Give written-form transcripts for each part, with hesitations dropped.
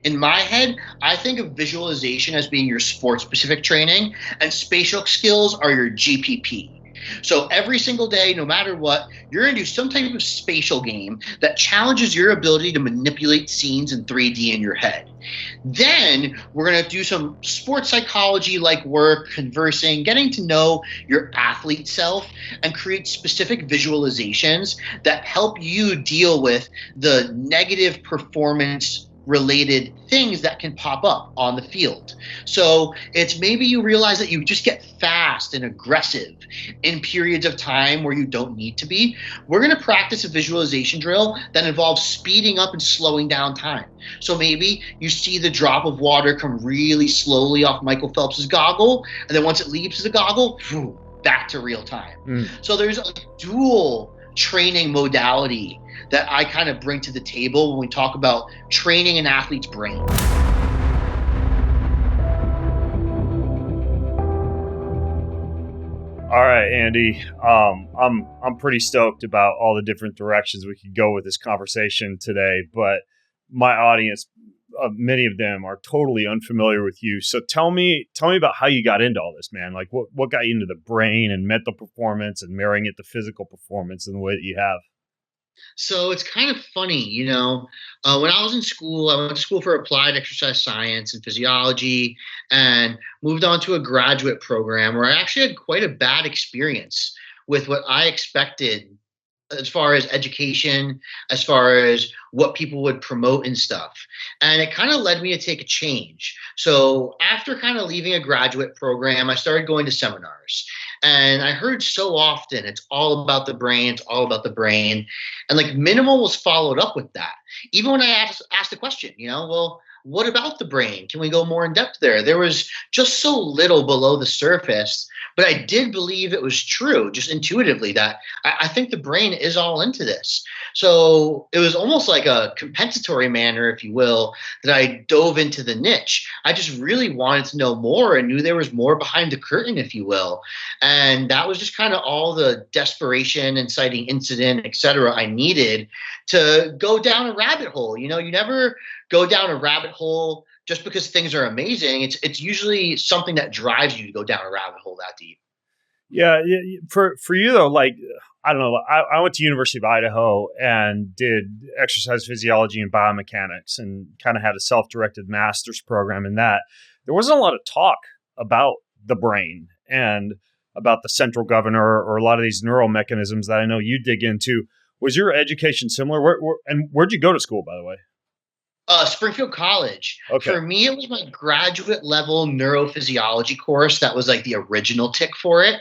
in my head, I think of visualization as being your sport specific training, and spatial skills are your GPP. So every single day, no matter what, you're going to do some type of spatial game that challenges your ability to manipulate scenes in 3D in your head. Then we're going to do some sports psychology like work, conversing, getting to know your athlete self, and create specific visualizations that help you deal with the negative performance related things that can pop up on the field. So it's maybe you realize that you just get fast and aggressive in periods of time where you don't need to be. We're going to practice a visualization drill that involves speeding up and slowing down time. So maybe you see the drop of water come really slowly off Michael Phelps's goggle, and then once it leaves the goggle, back to real time. So there's a dual training modality that I kind of bring to the table when we talk about training an athlete's brain. All right, Andy. I'm pretty stoked about all the different directions we could go with this conversation today, but my audience, many of them are totally unfamiliar with you. So tell me about how you got into all this, man. Like what got you into the brain and mental performance and marrying it to physical performance in the way that you have? So it's kind of funny, when I was in school, I went to school for applied exercise science and physiology, and moved on to a graduate program where I actually had quite a bad experience with what I expected as far as education, as far as what people would promote and stuff. And it kind of led me to take a change. So after kind of leaving a graduate program, I started going to seminars. And I heard so often, it's all about the brain, it's all about the brain. And like minimal was followed up with that. Even when I asked the question, well, what about the brain? Can we go more in depth there? There was just so little below the surface, but I did believe it was true, just intuitively, that I think the brain is all into this. So it was almost like a compensatory manner, if you will, that I dove into the niche. I just really wanted to know more and knew there was more behind the curtain, if you will. And that was just kind of all the desperation, inciting incident, et cetera, I needed to go down a rabbit hole. You never go down a rabbit hole just because things are amazing. It's usually something that drives you to go down a rabbit hole that deep. Yeah. For you though, like, I don't know, I went to University of Idaho and did exercise physiology and biomechanics and kind of had a self-directed master's program in that. There wasn't a lot of talk about the brain and about the central governor or a lot of these neural mechanisms that I know you dig into. Was your education similar? And where'd you go to school, by the way? Springfield College. Okay. For me, it was my graduate level neurophysiology course that was like the original tick for it.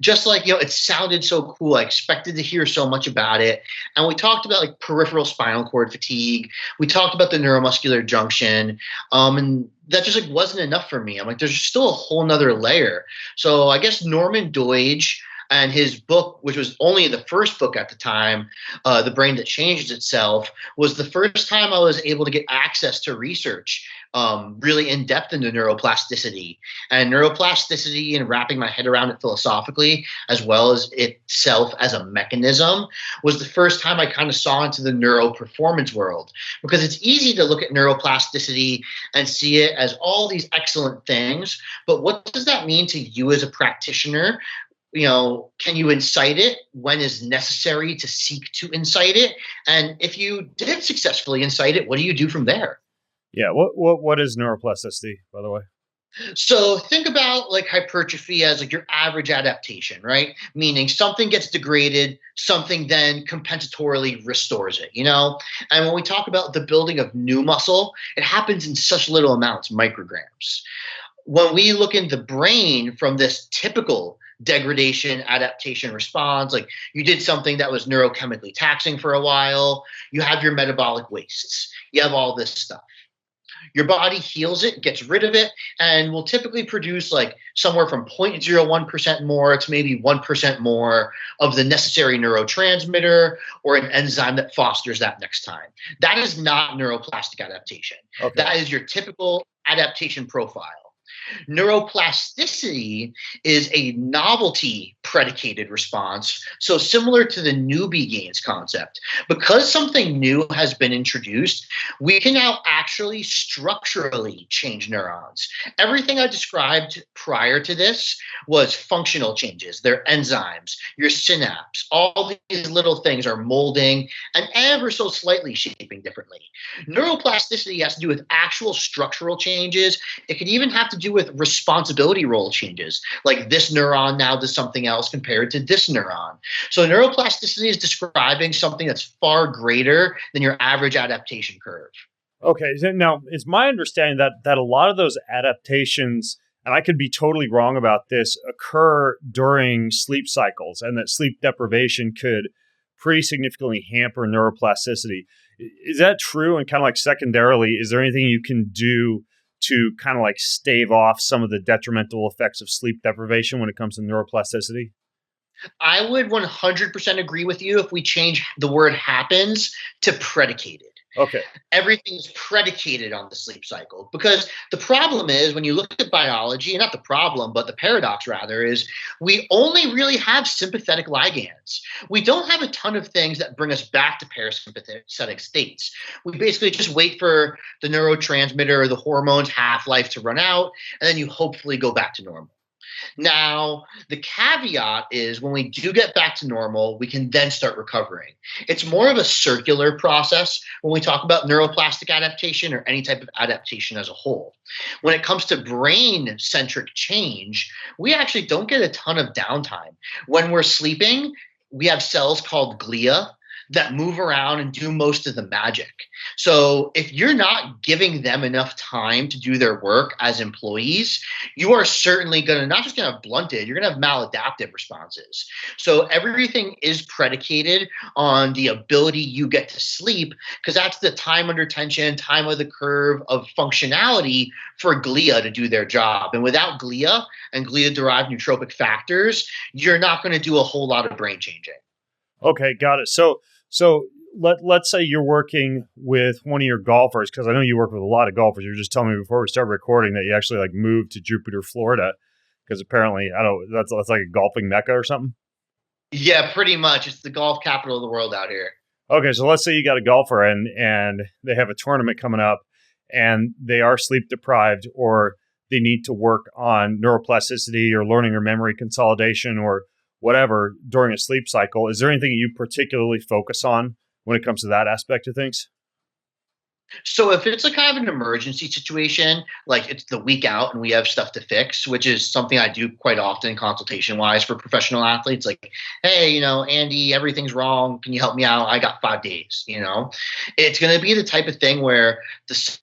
Just like, it sounded so cool. I expected to hear so much about it. And we talked about like peripheral spinal cord fatigue. We talked about the neuromuscular junction. And that just like wasn't enough for me. I'm like, there's still a whole nother layer. So I guess Norman Doidge and his book, which was only the first book at the time, The Brain That Changed Itself, was the first time I was able to get access to research really in depth into neuroplasticity. And neuroplasticity, and wrapping my head around it philosophically, as well as itself as a mechanism, was the first time I kind of saw into the neuro performance world. Because it's easy to look at neuroplasticity and see it as all these excellent things, but what does that mean to you as a practitioner? Can you incite it when is necessary to seek to incite it? And if you did successfully incite it, what do you do from there? Yeah. What is neuroplasticity, by the way? So think about like hypertrophy as like your average adaptation, right? Meaning something gets degraded, something then compensatorily restores it, And when we talk about the building of new muscle, it happens in such little amounts, micrograms. When we look in the brain from this typical degradation adaptation response, like you did something that was neurochemically taxing for a while, you have your metabolic wastes, you have all this stuff. Your body heals it, gets rid of it, and will typically produce like somewhere from 0.01% more to maybe 1% more of the necessary neurotransmitter or an enzyme that fosters that next time. That is not neuroplastic adaptation. Okay. That is your typical adaptation profile. Neuroplasticity is a novelty predicated response. So similar to the newbie gains concept, because something new has been introduced, we can now actually structurally change neurons. Everything I described prior to this was functional changes. They're enzymes, your synapse, all these little things are molding and ever so slightly shaping differently. Neuroplasticity has to do with actual structural changes. It can even have to do with responsibility role changes, like this neuron now does something else compared to this neuron. So neuroplasticity is describing something that's far greater than your average adaptation curve. Okay, so now it's my understanding that a lot of those adaptations, and I could be totally wrong about this, occur during sleep cycles, and that sleep deprivation could pretty significantly hamper neuroplasticity. Is that true? And kind of like secondarily, is there anything you can do to kind of like stave off some of the detrimental effects of sleep deprivation when it comes to neuroplasticity? I would 100% agree with you if we change the word happens to predicated. Okay. Everything is predicated on the sleep cycle, because the problem is when you look at biology, not the problem but the paradox rather, is we only really have sympathetic ligands. We don't have a ton of things that bring us back to parasympathetic states. We basically just wait for the neurotransmitter or the hormone's half-life to run out, and then you hopefully go back to normal. Now, the caveat is when we do get back to normal, we can then start recovering. It's more of a circular process when we talk about neuroplastic adaptation or any type of adaptation as a whole. When it comes to brain centric change, we actually don't get a ton of downtime. When we're sleeping, we have cells called glia that move around and do most of the magic. So if you're not giving them enough time to do their work as employees, you are certainly going to not just going to have blunted, you're going to have maladaptive responses. So everything is predicated on the ability you get to sleep, because that's the time under tension, time of the curve of functionality for glia to do their job. And without glia and glia derived nootropic factors, you're not going to do a whole lot of brain changing. Okay, got it. So let's say you're working with one of your golfers, because I know you work with a lot of golfers. You were just telling me before we started recording that you actually like moved to Jupiter, Florida, because apparently I don't that's like a golfing mecca or something. Yeah, pretty much. It's the golf capital of the world out here. Okay, so let's say you got a golfer and they have a tournament coming up and they are sleep deprived, or they need to work on neuroplasticity or learning or memory consolidation or whatever during a sleep cycle. Is there anything you particularly focus on when it comes to that aspect of things? So if it's a kind of an emergency situation, like it's the week out and we have stuff to fix, which is something I do quite often consultation wise for professional athletes, like, hey, Andy, everything's wrong. Can you help me out? I got 5 days, it's going to be the type of thing where the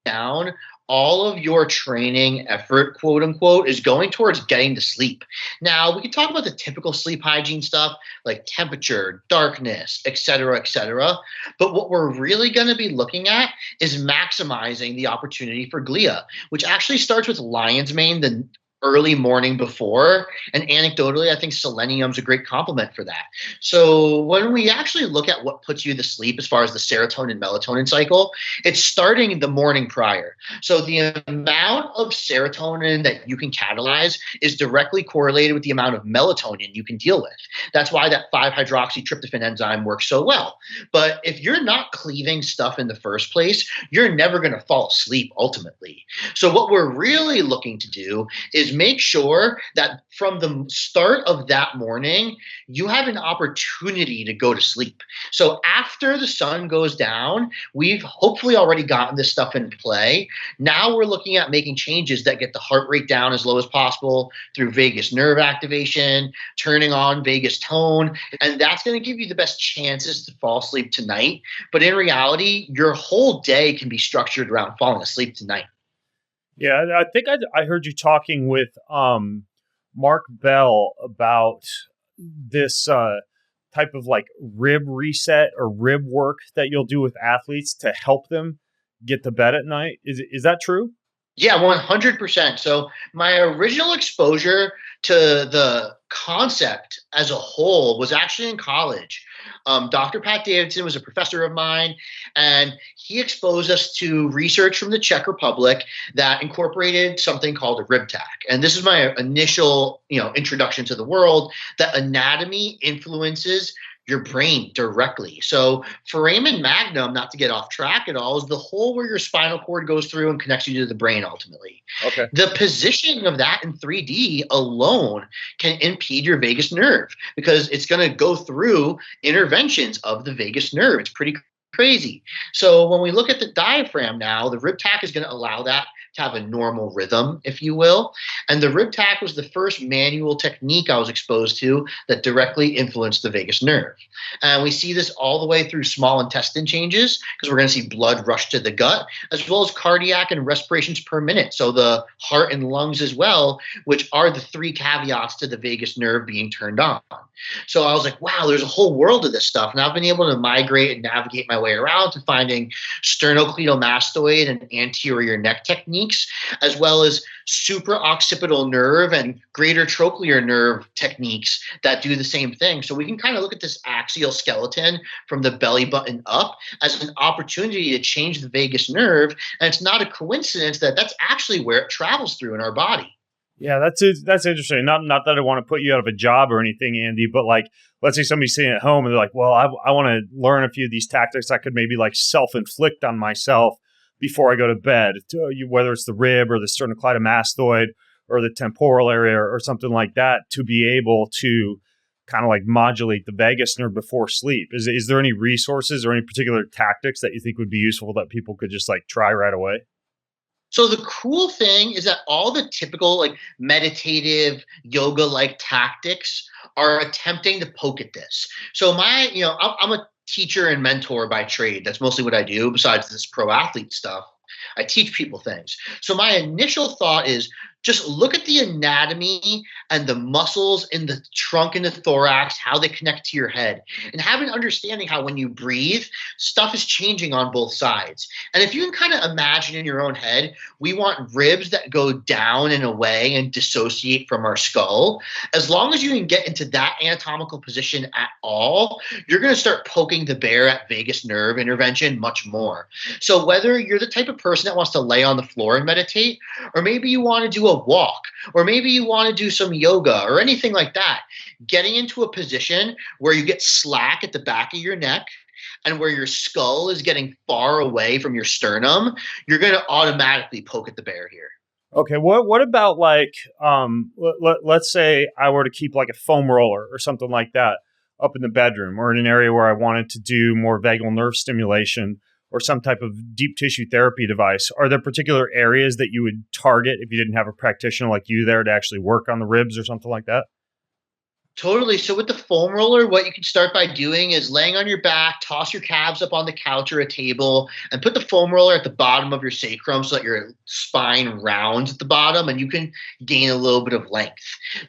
down, all of your training effort, quote unquote, is going towards getting to sleep. Now, we can talk about the typical sleep hygiene stuff like temperature, darkness, et cetera, et cetera. But what we're really going to be looking at is maximizing the opportunity for glia, which actually starts with lion's mane, the early morning before. And anecdotally, I think selenium's a great complement for that. So when we actually look at what puts you to sleep as far as the serotonin melatonin cycle, it's starting the morning prior. So the amount of serotonin that you can catalyze is directly correlated with the amount of melatonin you can deal with. That's why that 5-hydroxytryptophan enzyme works so well. But if you're not cleaving stuff in the first place, you're never going to fall asleep ultimately. So what we're really looking to do is make sure that from the start of that morning, you have an opportunity to go to sleep. So after the sun goes down, we've hopefully already gotten this stuff in play. Now we're looking at making changes that get the heart rate down as low as possible through vagus nerve activation, turning on vagus tone, and that's going to give you the best chances to fall asleep tonight. But in reality, your whole day can be structured around falling asleep tonight. Yeah, I think I heard you talking with Mark Bell about this type of like rib reset or rib work that you'll do with athletes to help them get to bed at night. Is that true? Yeah, 100%. So my original exposure to the concept as a whole was actually in college. Dr. Pat Davidson was a professor of mine, and he exposed us to research from the Czech Republic that incorporated something called a rib tack. And this is my initial, introduction to the world, that anatomy influences your brain directly. So foramen magnum, not to get off track at all, is the hole where your spinal cord goes through and connects you to the brain ultimately. Okay. The positioning of that in 3D alone can impede your vagus nerve because it's going to go through interventions of the vagus nerve. It's pretty crazy. So when we look at the diaphragm now, the rib tack is going to allow that to have a normal rhythm, if you will. And the rib tack was the first manual technique I was exposed to that directly influenced the vagus nerve. And we see this all the way through small intestine changes because we're going to see blood rush to the gut, as well as cardiac and respirations per minute. So the heart and lungs as well, which are the three caveats to the vagus nerve being turned on. So I was like, wow, there's a whole world of this stuff. And I've been able to migrate and navigate my way around to finding sternocleidomastoid and anterior neck techniques, as well as supraoccipital nerve and greater trochlear nerve techniques that do the same thing. So we can kind of look at this axial skeleton from the belly button up as an opportunity to change the vagus nerve. And it's not a coincidence that that's actually where it travels through in our body. Yeah, that's interesting. Not that I want to put you out of a job or anything, Andy, but like, let's say somebody's sitting at home and they're like, well, I want to learn a few of these tactics I could maybe like self-inflict on myself before I go to bed, whether it's the rib or the sternocleidomastoid or the temporal area or something like that, to be able to kind of like modulate the vagus nerve before sleep. Is there any resources or any particular tactics that you think would be useful that people could just like try right away? So the cool thing is that all the typical like meditative yoga like tactics are attempting to poke at this. So I'm a teacher and mentor by trade. That's mostly what I do besides this pro athlete stuff. I teach people things. So my initial thought is just look at the anatomy and the muscles in the trunk and the thorax, how they connect to your head, and have an understanding how when you breathe, stuff is changing on both sides. And if you can kind of imagine in your own head, we want ribs that go down and away and dissociate from our skull. As long as you can get into that anatomical position at all, you're going to start poking the bear at vagus nerve intervention much more. So whether you're the type of person that wants to lay on the floor and meditate, or maybe you want to do a walk, or maybe you want to do some yoga or anything like that, getting into a position where you get slack at the back of your neck and where your skull is getting far away from your sternum, you're going to automatically poke at the bear here. Okay, what about like let's say I were to keep like a foam roller or something like that up in the bedroom or in an area where I wanted to do more vagal nerve stimulation or some type of deep tissue therapy device. Are there particular areas that you would target if you didn't have a practitioner like you there to actually work on the ribs or something like that? Totally. So with the foam roller, what you can start by doing is laying on your back, toss your calves up on the couch or a table, and put the foam roller at the bottom of your sacrum so that your spine rounds at the bottom and you can gain a little bit of length.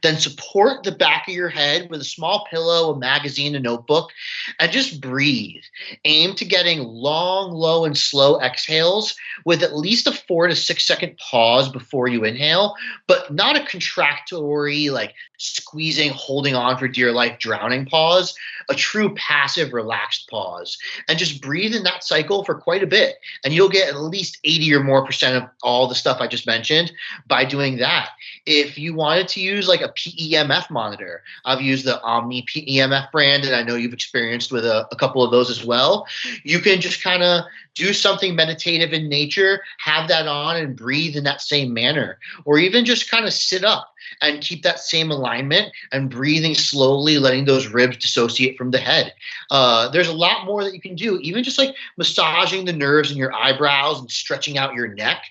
Then support the back of your head with a small pillow, a magazine, a notebook, and just breathe. Aim to getting long, low, and slow exhales with at least a 4 to 6 second pause before you inhale, but not a contractory, like squeezing, holding on for dear life, drowning pause, a true passive, relaxed pause. And just breathe in that cycle for quite a bit. And you'll get at least 80 or more percent of all the stuff I just mentioned by doing that. If you wanted to use like a PEMF monitor, I've used the Omni PEMF brand, and I know you've experienced with a couple of those as well. You can just kind of do something meditative in nature, have that on and breathe in that same manner, or even just kind of sit up and keep that same alignment and breathing slowly, letting those ribs dissociate from the head. There's a lot more that you can do, even just like massaging the nerves in your eyebrows and stretching out your neck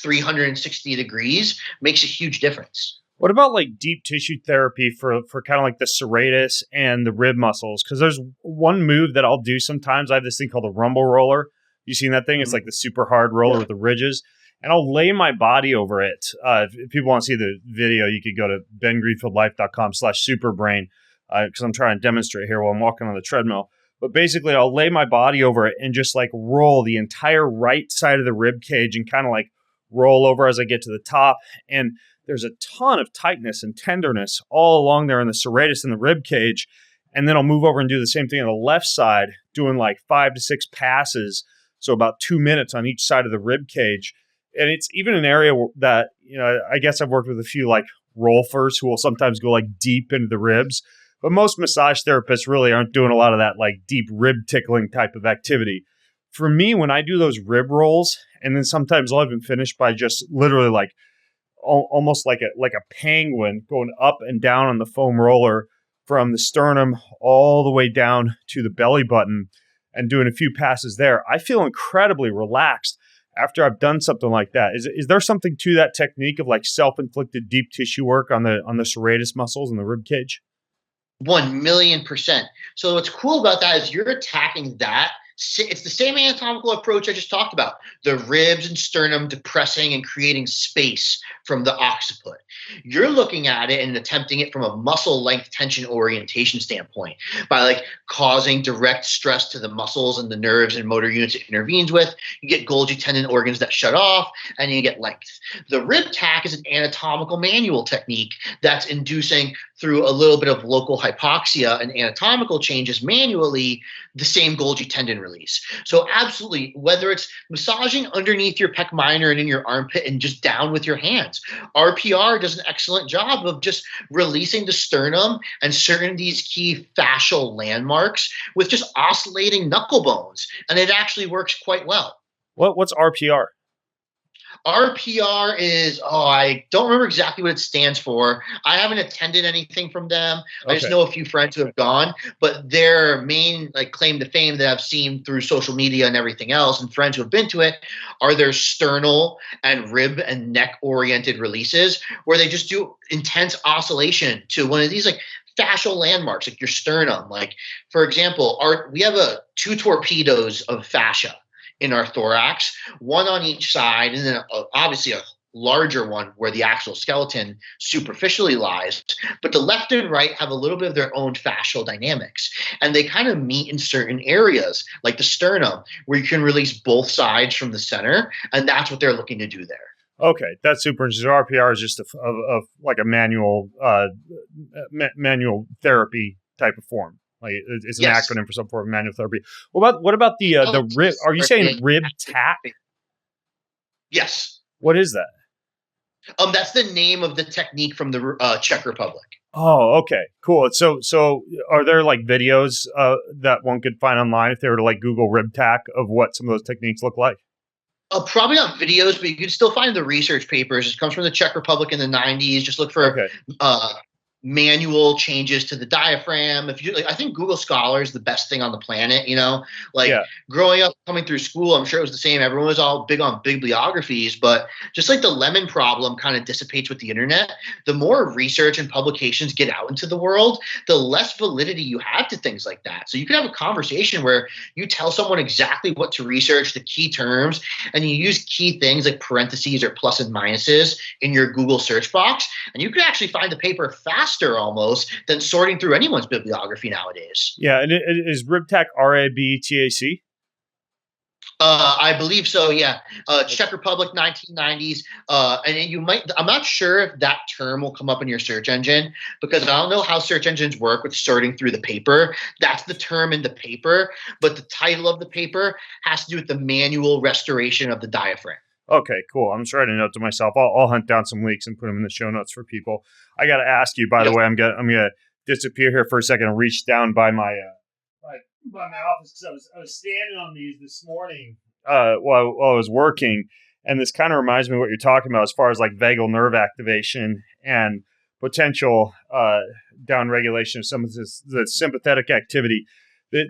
360 degrees makes a huge difference. What about like deep tissue therapy for kind of like the serratus and the rib muscles? Because there's one move that I'll do sometimes. I have this thing called a rumble roller. You seen that thing? It's like the super hard roller with the ridges. And I'll lay my body over it. If people want to see the video, you could go to bengreenfieldlife.com/superbrain because I'm trying to demonstrate here while I'm walking on the treadmill. But basically, I'll lay my body over it and just like roll the entire right side of the rib cage and kind of like roll over as I get to the top. And there's a ton of tightness and tenderness all along there in the serratus and the rib cage. And then I'll move over and do the same thing on the left side, doing like 5 to 6 passes. So about 2 minutes on each side of the rib cage. And it's even an area that, I guess I've worked with a few like rolfers who will sometimes go like deep into the ribs. But most massage therapists really aren't doing a lot of that like deep rib tickling type of activity. For me, when I do those rib rolls, and then sometimes I'll even finish by just literally like almost like a penguin going up and down on the foam roller from the sternum all the way down to the belly button and doing a few passes there, I feel incredibly relaxed after I've done something like that. Is there something to that technique of like self-inflicted deep tissue work on the serratus muscles and the rib cage? 1,000,000%. So what's cool about that is you're attacking that. It's the same anatomical approach I just talked about. The ribs and sternum depressing and creating space from the occiput. You're looking at it and attempting it from a muscle length tension orientation standpoint by like causing direct stress to the muscles and the nerves and motor units it intervenes with. You get Golgi tendon organs that shut off and you get length. The rib tack is an anatomical manual technique that's inducing through a little bit of local hypoxia and anatomical changes manually the same Golgi tendon release. So absolutely, whether it's massaging underneath your pec minor and in your armpit and just down with your hands, RPR does an excellent job of just releasing the sternum and certain of these key fascial landmarks with just oscillating knuckle bones. And it actually works quite well. What's RPR? RPR is, I don't remember exactly what it stands for. I haven't attended anything from them. I just know a few friends who have gone, but their main like claim to fame that I've seen through social media and everything else and friends who have been to it are their sternal and rib and neck oriented releases where they just do intense oscillation to one of these like fascial landmarks, like your sternum. Like, for example, we have two torpedoes of fascia in our thorax, one on each side, and then obviously a larger one where the actual skeleton superficially lies. But the left and right have a little bit of their own fascial dynamics, and they kind of meet in certain areas, like the sternum, where you can release both sides from the center, and that's what they're looking to do there. Okay, that's super interesting. RPR is just like a manual therapy type of form. Like it's an acronym for some form of manual therapy. What about the rib? Are you saying rib tack? Yes. What is that? That's the name of the technique from the Czech Republic. Oh, okay, cool. So are there like videos that one could find online if they were to like Google rib tack of what some of those techniques look like? Probably not videos, but you can still find the research papers. It comes from the Czech Republic in the 90s. Just look for manual changes to the diaphragm. If you like, I think Google Scholar is the best thing on the planet. Growing up, coming through school, I'm sure it was the same. Everyone was all big on bibliographies, but just like the lemon problem kind of dissipates with the internet, the more research and publications get out into the world, the less validity you have to things like that. So you can have a conversation where you tell someone exactly what to research, the key terms, and you use key things like parentheses or plus and minuses in your Google search box, and you can actually find the paper faster almost than sorting through anyone's bibliography nowadays. Yeah, and is RibTac RABTAC? I believe so. Yeah, Czech Republic, 1990s, and I'm not sure if that term will come up in your search engine because I don't know how search engines work with sorting through the paper. That's the term in the paper, but the title of the paper has to do with the manual restoration of the diaphragm. Okay, cool. I'm just writing a note to myself. I'll hunt down some links and put them in the show notes for people. I got to ask you, by the way, I'm gonna disappear here for a second and reach down by my office because I was standing on these this morning while I was working, and this kind of reminds me of what you're talking about as far as like vagal nerve activation and potential downregulation of some of the sympathetic activity.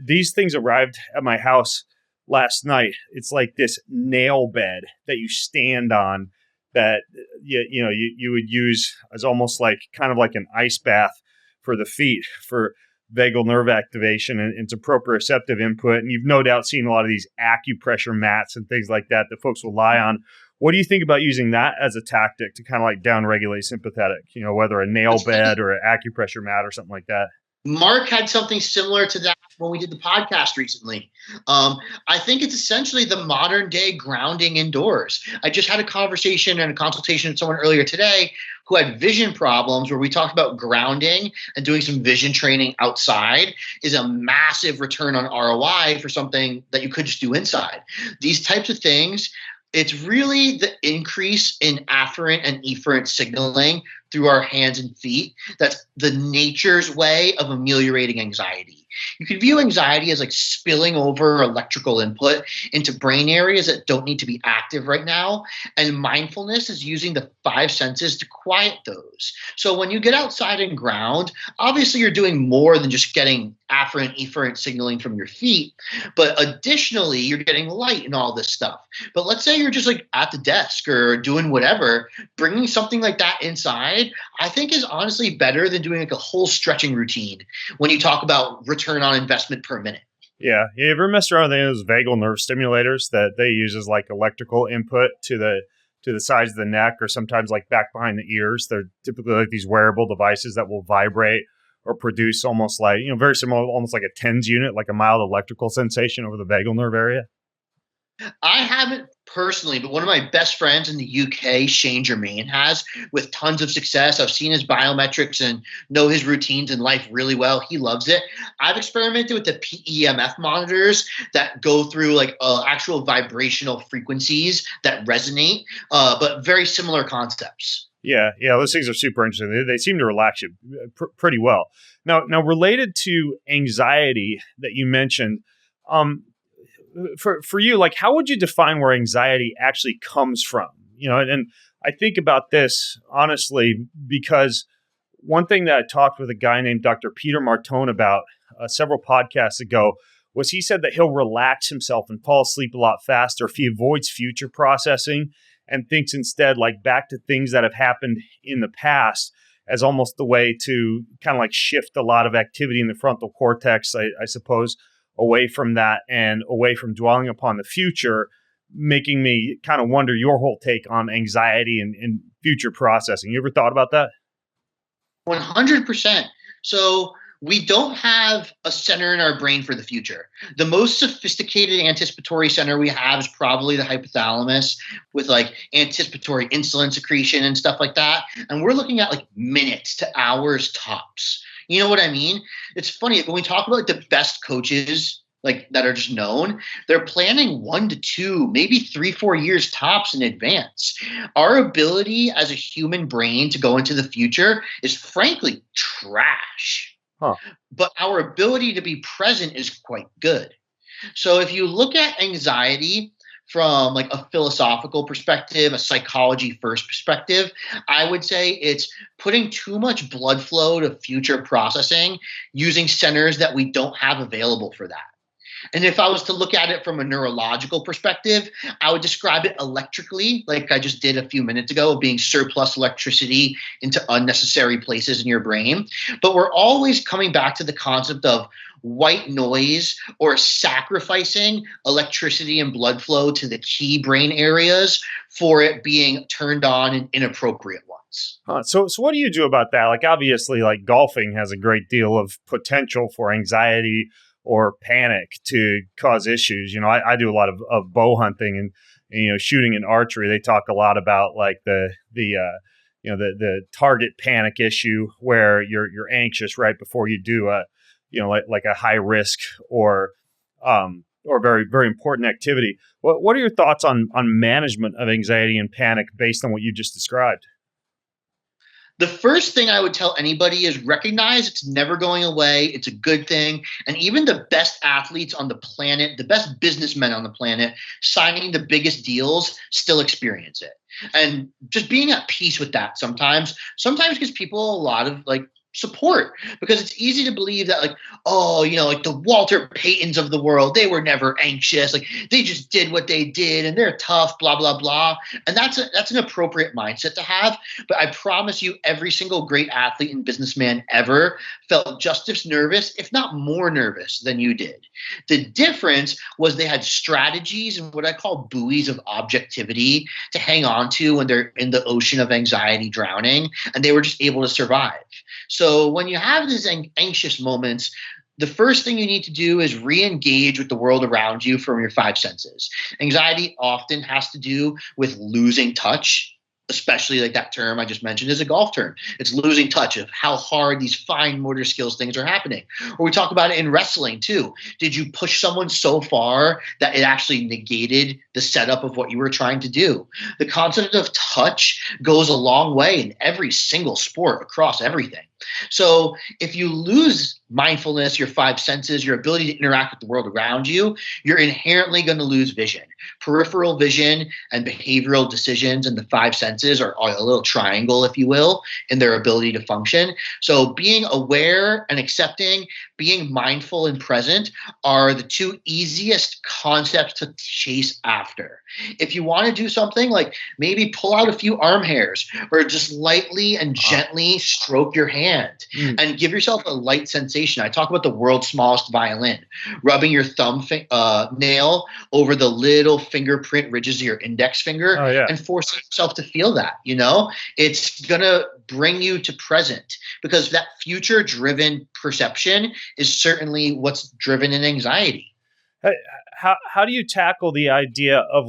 These things arrived at my house last night. It's like this nail bed that you stand on that you would use as almost like kind of like an ice bath for the feet for vagal nerve activation and some proprioceptive input. And you've no doubt seen a lot of these acupressure mats and things like that folks will lie on. What do you think about using that as a tactic to kind of like downregulate sympathetic, whether a nail bed or an acupressure mat or something like that? Mark had something similar to that when we did the podcast recently. I think it's essentially the modern day grounding indoors. I just had a conversation and a consultation with someone earlier today who had vision problems where we talked about grounding and doing some vision training outside is a massive return on ROI for something that you could just do inside. These types of things, it's really the increase in afferent and efferent signaling through our hands and feet. That's the nature's way of ameliorating anxiety. You can view anxiety as like spilling over electrical input into brain areas that don't need to be active right now. And mindfulness is using the five senses to quiet those. So when you get outside and ground, obviously you're doing more than just getting afferent, efferent signaling from your feet. But additionally, you're getting light and all this stuff. But let's say you're just like at the desk or doing whatever, bringing something like that inside, I think is honestly better than doing like a whole stretching routine when you talk about return on investment per minute. Yeah. You ever messed around with any of those vagal nerve stimulators that they use as like electrical input to the sides of the neck or sometimes like back behind the ears? They're typically like these wearable devices that will vibrate or produce almost like, very similar, almost like a TENS unit, like a mild electrical sensation over the vagal nerve area. I haven't personally, but one of my best friends in the UK, Shane Germain, has with tons of success. I've seen his biometrics and know his routines in life really well. He loves it. I've experimented with the PEMF monitors that go through like actual vibrational frequencies that resonate, but very similar concepts. Yeah, those things are super interesting. They seem to relax you pretty well. Now, related to anxiety that you mentioned, for you, like, how would you define where anxiety actually comes from? And I think about this honestly because one thing that I talked with a guy named Dr. Peter Martone about several podcasts ago was he said that he'll relax himself and fall asleep a lot faster if he avoids future processing and thinks instead like back to things that have happened in the past as almost the way to kind of like shift a lot of activity in the frontal cortex, I suppose, away from that and away from dwelling upon the future, making me kind of wonder your whole take on anxiety and future processing. You ever thought about that? 100%. So we don't have a center in our brain for the future. The most sophisticated anticipatory center we have is probably the hypothalamus with like anticipatory insulin secretion and stuff like that. And we're looking at like minutes to hours tops. You know what I mean? It's funny when we talk about like the best coaches like that are just known, they're planning 1 to 2, maybe 3, 4 years tops in advance. Our ability as a human brain to go into the future is frankly trash. But our ability to be present is quite good. So if you look at anxiety from like a philosophical perspective, a psychology first perspective, I would say it's putting too much blood flow to future processing using centers that we don't have available for that. And if I was to look at it from a neurological perspective, I would describe it electrically, like I just did a few minutes ago, being surplus electricity into unnecessary places in your brain. But we're always coming back to the concept of white noise or sacrificing electricity and blood flow to the key brain areas for it being turned on in inappropriate ones. So what do you do about that? Like obviously, like golfing has a great deal of potential for anxiety or panic to cause issues. I do a lot of bow hunting and shooting and archery. They talk a lot about like the target panic issue where you're anxious right before you do like a high risk or very, very important activity. What are your thoughts on management of anxiety and panic based on what you just described? The first thing I would tell anybody is recognize it's never going away. It's a good thing. And even the best athletes on the planet, the best businessmen on the planet, signing the biggest deals still experience it. And just being at peace with that sometimes gives people a lot of like support, because it's easy to believe that like, like the Walter Paytons of the world, they were never anxious. Like they just did what they did and they're tough, blah, blah, blah. And that's an appropriate mindset to have. But I promise you, every single great athlete and businessman ever felt just as nervous, if not more nervous than you did. The difference was they had strategies and what I call buoys of objectivity to hang on to when they're in the ocean of anxiety drowning, and they were just able to survive. So when you have these anxious moments, the first thing you need to do is re-engage with the world around you from your five senses. Anxiety often has to do with losing touch, especially like that term I just mentioned is a golf term. It's losing touch of how hard these fine motor skills things are happening. Or we talk about it in wrestling too. Did you push someone so far that it actually negated the setup of what you were trying to do? The concept of touch goes a long way in every single sport across everything. So if you lose mindfulness, your five senses, your ability to interact with the world around you, you're inherently going to lose vision. Peripheral vision and behavioral decisions and the five senses are a little triangle, if you will, in their ability to function. So being aware and accepting, being mindful and present are the two easiest concepts to chase after. If you want to do something like maybe pull out a few arm hairs or just lightly and gently stroke your hand and give yourself a light sensation. I talk about the world's smallest violin, rubbing your thumb nail over the little fingerprint ridges of your index finger and forcing yourself to feel that, it's going to bring you to present, because that future driven perception is certainly what's driven in anxiety. How do you tackle the idea of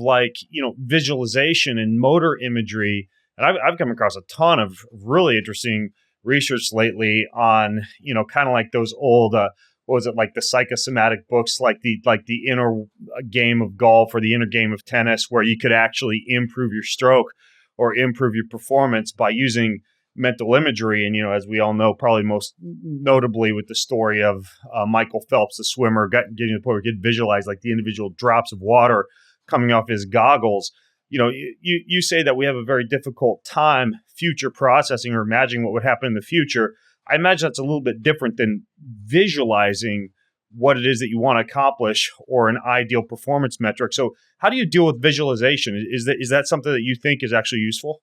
visualization and motor imagery? And I've come across a ton of really interesting research lately on, kind of like those old, what was it, like the psychosomatic books, like the inner game of golf or the inner game of tennis, where you could actually improve your stroke or improve your performance by using mental imagery. And, as we all know, probably most notably with the story of Michael Phelps, the swimmer, getting to the point where he could visualize like the individual drops of water coming off his goggles. You say that we have a very difficult time future processing or imagining what would happen in the future. I imagine that's a little bit different than visualizing what it is that you want to accomplish or an ideal performance metric. So how do you deal with visualization? Is that something that you think is actually useful?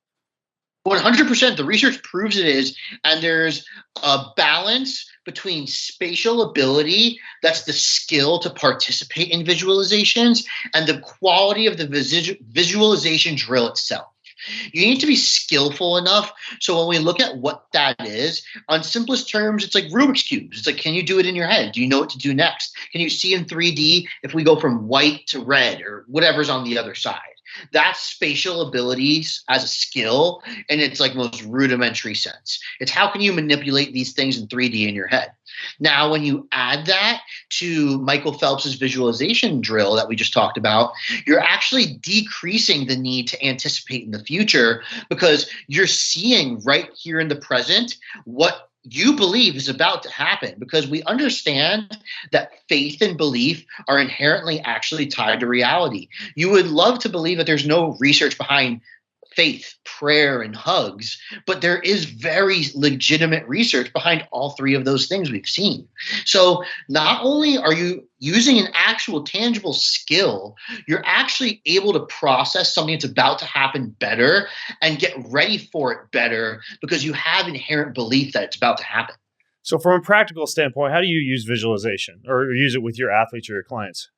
100%. The research proves it is. And there's a balance between spatial ability, that's the skill to participate in visualizations, and the quality of the visualization drill itself. You need to be skillful enough. So when we look at what that is, on simplest terms, it's like Rubik's Cubes. It's like, can you do it in your head? Do you know what to do next? Can you see in 3D if we go from white to red or whatever's on the other side? That's spatial abilities as a skill in its like most rudimentary sense. It's how can you manipulate these things in 3D in your head? Now, when you add that to Michael Phelps's visualization drill that we just talked about, you're actually decreasing the need to anticipate in the future, because you're seeing right here in the present what you believe is about to happen, because we understand that faith and belief are inherently actually tied to reality. You would love to believe that there's no research behind faith, prayer, and hugs, but there is very legitimate research behind all three of those things we've seen. So not only are you using an actual tangible skill, you're actually able to process something that's about to happen better and get ready for it better, because you have inherent belief that it's about to happen. So from a practical standpoint, how do you use visualization or use it with your athletes or your clients?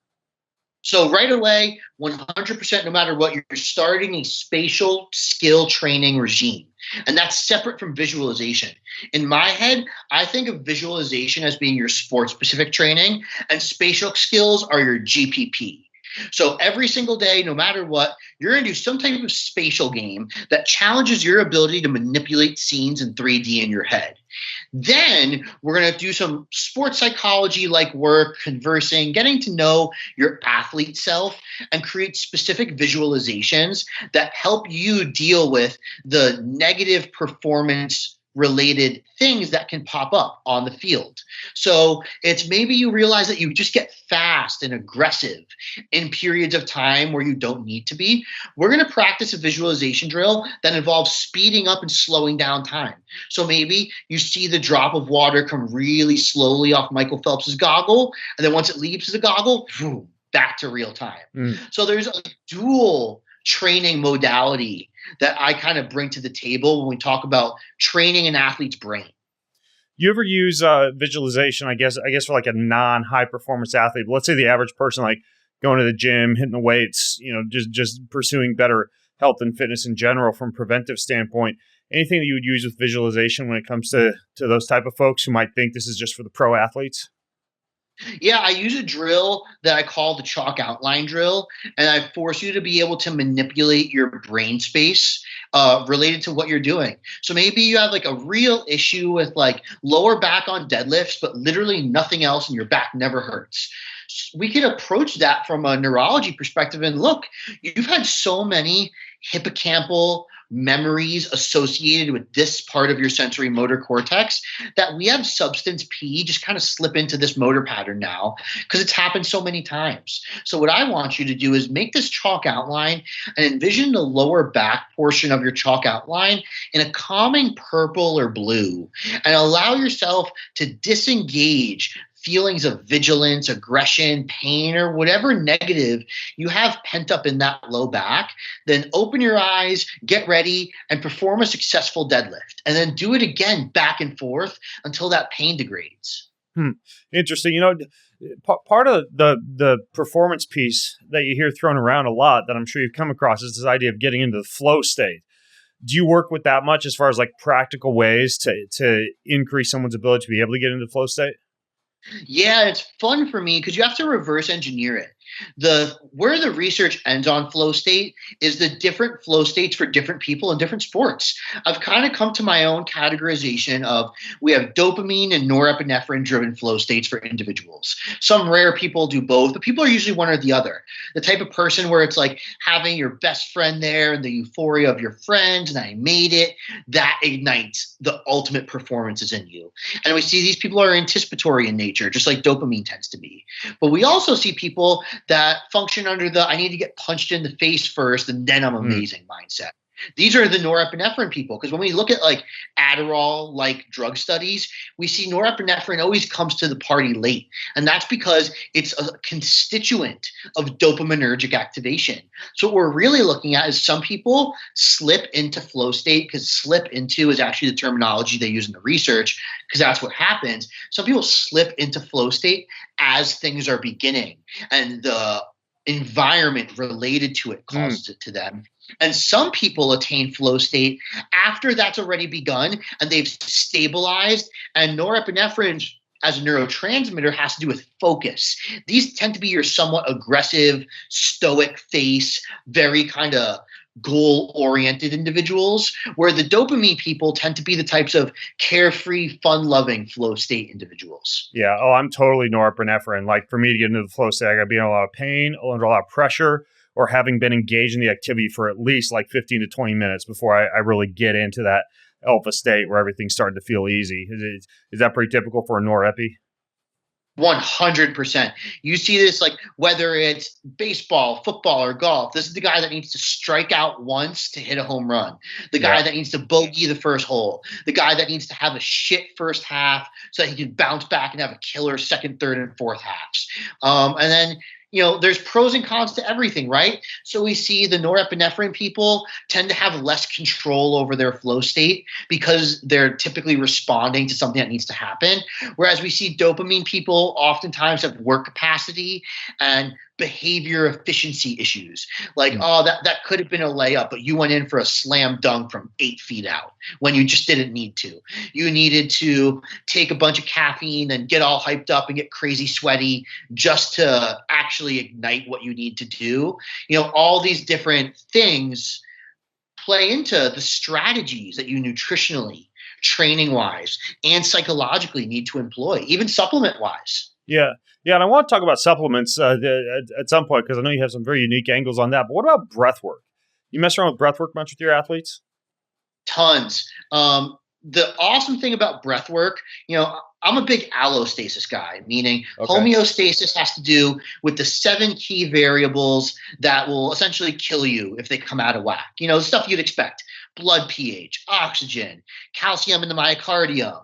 So right away, 100%, no matter what, you're starting a spatial skill training regime. And that's separate from visualization. In my head, I think of visualization as being your sport-specific training, and spatial skills are your GPP. So every single day, no matter what, you're going to do some type of spatial game that challenges your ability to manipulate scenes in 3D in your head. Then we're going to do some sports psychology like work, conversing, getting to know your athlete self, and create specific visualizations that help you deal with the negative performance related things that can pop up on the field. So it's maybe you realize that you just get fast and aggressive in periods of time where you don't need to be. We're going to practice a visualization drill that involves speeding up and slowing down time. So maybe you see the drop of water come really slowly off Michael Phelps's goggle, and then once it leaves the goggle, boom, back to real time. So there's a dual training modality that I kind of bring to the table when we talk about training an athlete's brain. You ever use visualization, I guess for like a non-high performance athlete, but let's say the average person, like going to the gym, hitting the weights, just pursuing better health and fitness in general from a preventive standpoint. Anything that you would use with visualization when it comes to those type of folks who might think this is just for the pro athletes? Yeah, I use a drill that I call the chalk outline drill, and I force you to be able to manipulate your brain space related to what you're doing. So maybe you have like a real issue with like lower back on deadlifts, but literally nothing else, and your back never hurts. We can approach that from a neurology perspective and look, you've had so many hippocampal memories associated with this part of your sensory motor cortex that we have substance P just kind of slip into this motor pattern now because it's happened so many times. So what I want you to do is make this chalk outline and envision the lower back portion of your chalk outline in a calming purple or blue, and allow yourself to disengage feelings of vigilance, aggression, pain, or whatever negative you have pent up in that low back. Then open your eyes, get ready, and perform a successful deadlift. And then do it again back and forth until that pain degrades. Interesting. Part of the performance piece that you hear thrown around a lot that I'm sure you've come across is this idea of getting into the flow state. Do you work with that much as far as like practical ways to increase someone's ability to be able to get into the flow state? Yeah, it's fun for me because you have to reverse engineer it. Where the research ends on flow state is the different flow states for different people in different sports. I've kind of come to my own categorization of we have dopamine and norepinephrine driven flow states for individuals. Some rare people do both, but people are usually one or the other. The type of person where it's like having your best friend there and the euphoria of your friends and I made it, that ignites the ultimate performances in you. And we see these people are anticipatory in nature, just like dopamine tends to be. But we also see people that function under the I need to get punched in the face first and then I'm amazing mindset. These are the norepinephrine people, because when we look at like Adderall like drug studies, we see norepinephrine always comes to the party late. And that's because it's a constituent of dopaminergic activation. So what we're really looking at is some people slip into flow state, because slip into is actually the terminology they use in the research, because that's what happens. Some people slip into flow state as things are beginning and the environment related to it causes it to them. And some people attain flow state after that's already begun and they've stabilized. And norepinephrine as a neurotransmitter has to do with focus. These tend to be your somewhat aggressive, stoic face, very kind of goal-oriented individuals, where the dopamine people tend to be the types of carefree, fun-loving flow state individuals. Yeah. Oh, I'm totally norepinephrine. Like for me to get into the flow state, I got to be in a lot of pain, under a lot of pressure, or having been engaged in the activity for at least like 15 to 20 minutes before I really get into that alpha state where everything's starting to feel easy. Is that pretty typical for a norepi? 100%. You see this like whether it's baseball, football, or golf. This is the guy that needs to strike out once to hit a home run. The guy that needs to bogey the first hole. The guy that needs to have a shit first half so that he can bounce back and have a killer second, third, and fourth halves. And then there's pros and cons to everything, right? So we see the norepinephrine people tend to have less control over their flow state because they're typically responding to something that needs to happen. Whereas we see dopamine people oftentimes have work capacity and behavior efficiency issues. Like, that could have been a layup, but you went in for a slam dunk from 8 feet out when you just didn't need to. You needed to take a bunch of caffeine and get all hyped up and get crazy sweaty just to actually ignite what you need to do. All these different things play into the strategies that you nutritionally, training wise, and psychologically need to employ, even supplement wise. Yeah. Yeah. And I want to talk about supplements at some point, because I know you have some very unique angles on that. But what about breathwork? You mess around with breathwork much with your athletes? Tons. The awesome thing about breathwork, I'm a big allostasis guy, meaning homeostasis has to do with the 7 key variables that will essentially kill you if they come out of whack. The stuff you'd expect. Blood pH, oxygen, calcium in the myocardium,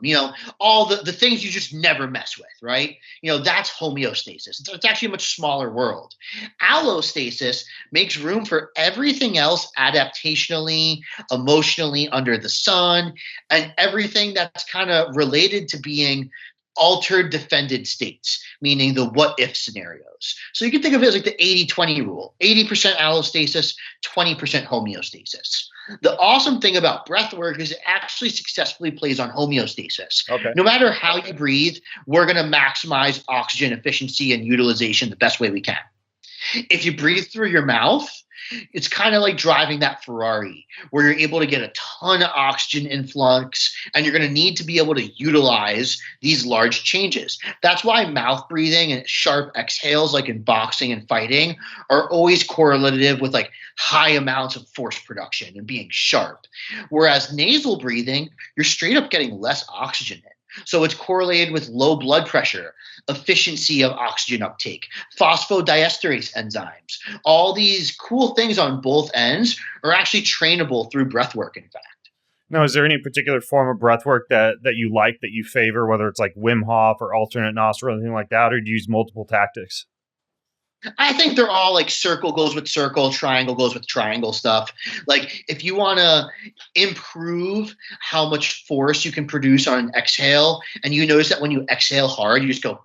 all the things you just never mess with, right? That's homeostasis. It's actually a much smaller world. Allostasis makes room for everything else adaptationally, emotionally under the sun, and everything that's kind of related to being altered defended states, meaning the what if scenarios. So you can think of it as like the 80-20 rule: 80% allostasis, 20% homeostasis. The awesome thing about breath work is it actually successfully plays on homeostasis. Okay. No matter how you breathe, we're going to maximize oxygen efficiency and utilization the best way we can. If you breathe through your mouth, it's kind of like driving that Ferrari where you're able to get a ton of oxygen influx and you're going to need to be able to utilize these large changes. That's why mouth breathing and sharp exhales, like in boxing and fighting, are always correlative with like high amounts of force production and being sharp. Whereas nasal breathing, you're straight up getting less oxygen in. So it's correlated with low blood pressure, efficiency of oxygen uptake, phosphodiesterase enzymes. All these cool things on both ends are actually trainable through breath work, in fact. Now, is there any particular form of breath work that you like, that you favor, whether it's like Wim Hof or alternate nostril or anything like that, or do you use multiple tactics? I think they're all like circle goes with circle, triangle goes with triangle stuff. Like if you want to improve how much force you can produce on an exhale, and you notice that when you exhale hard, you just go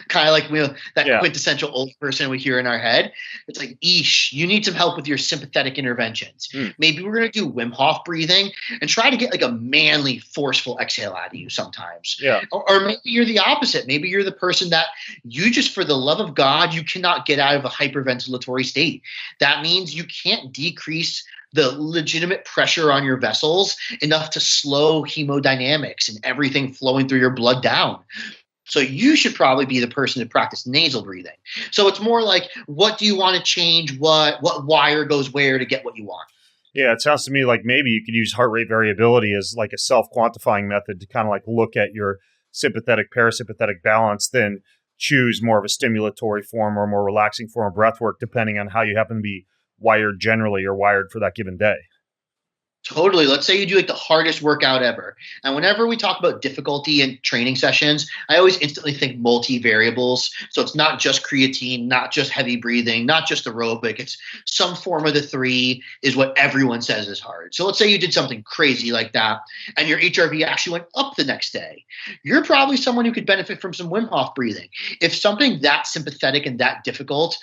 kind of like that quintessential old person we hear in our head. It's like, eesh, you need some help with your sympathetic interventions. Maybe we're going to do Wim Hof breathing and try to get like a manly, forceful exhale out of you sometimes. Yeah. Or maybe you're the opposite. Maybe you're the person that you just, for the love of God, you cannot get out of a hyperventilatory state. That means you can't decrease the legitimate pressure on your vessels enough to slow hemodynamics and everything flowing through your blood down. So you should probably be the person to practice nasal breathing. So it's more like, what do you want to change? What wire goes where to get what you want? Yeah, it sounds to me like maybe you could use heart rate variability as like a self-quantifying method to kind of like look at your sympathetic, parasympathetic balance, then choose more of a stimulatory form or more relaxing form of breath work, depending on how you happen to be wired generally or wired for that given day. Totally. Let's say you do like the hardest workout ever. And whenever we talk about difficulty in training sessions, I always instantly think multi-variables. So it's not just creatine, not just heavy breathing, not just aerobic. It's some form of the three is what everyone says is hard. So let's say you did something crazy like that and your HRV actually went up the next day. You're probably someone who could benefit from some Wim Hof breathing. If something that sympathetic and that difficult,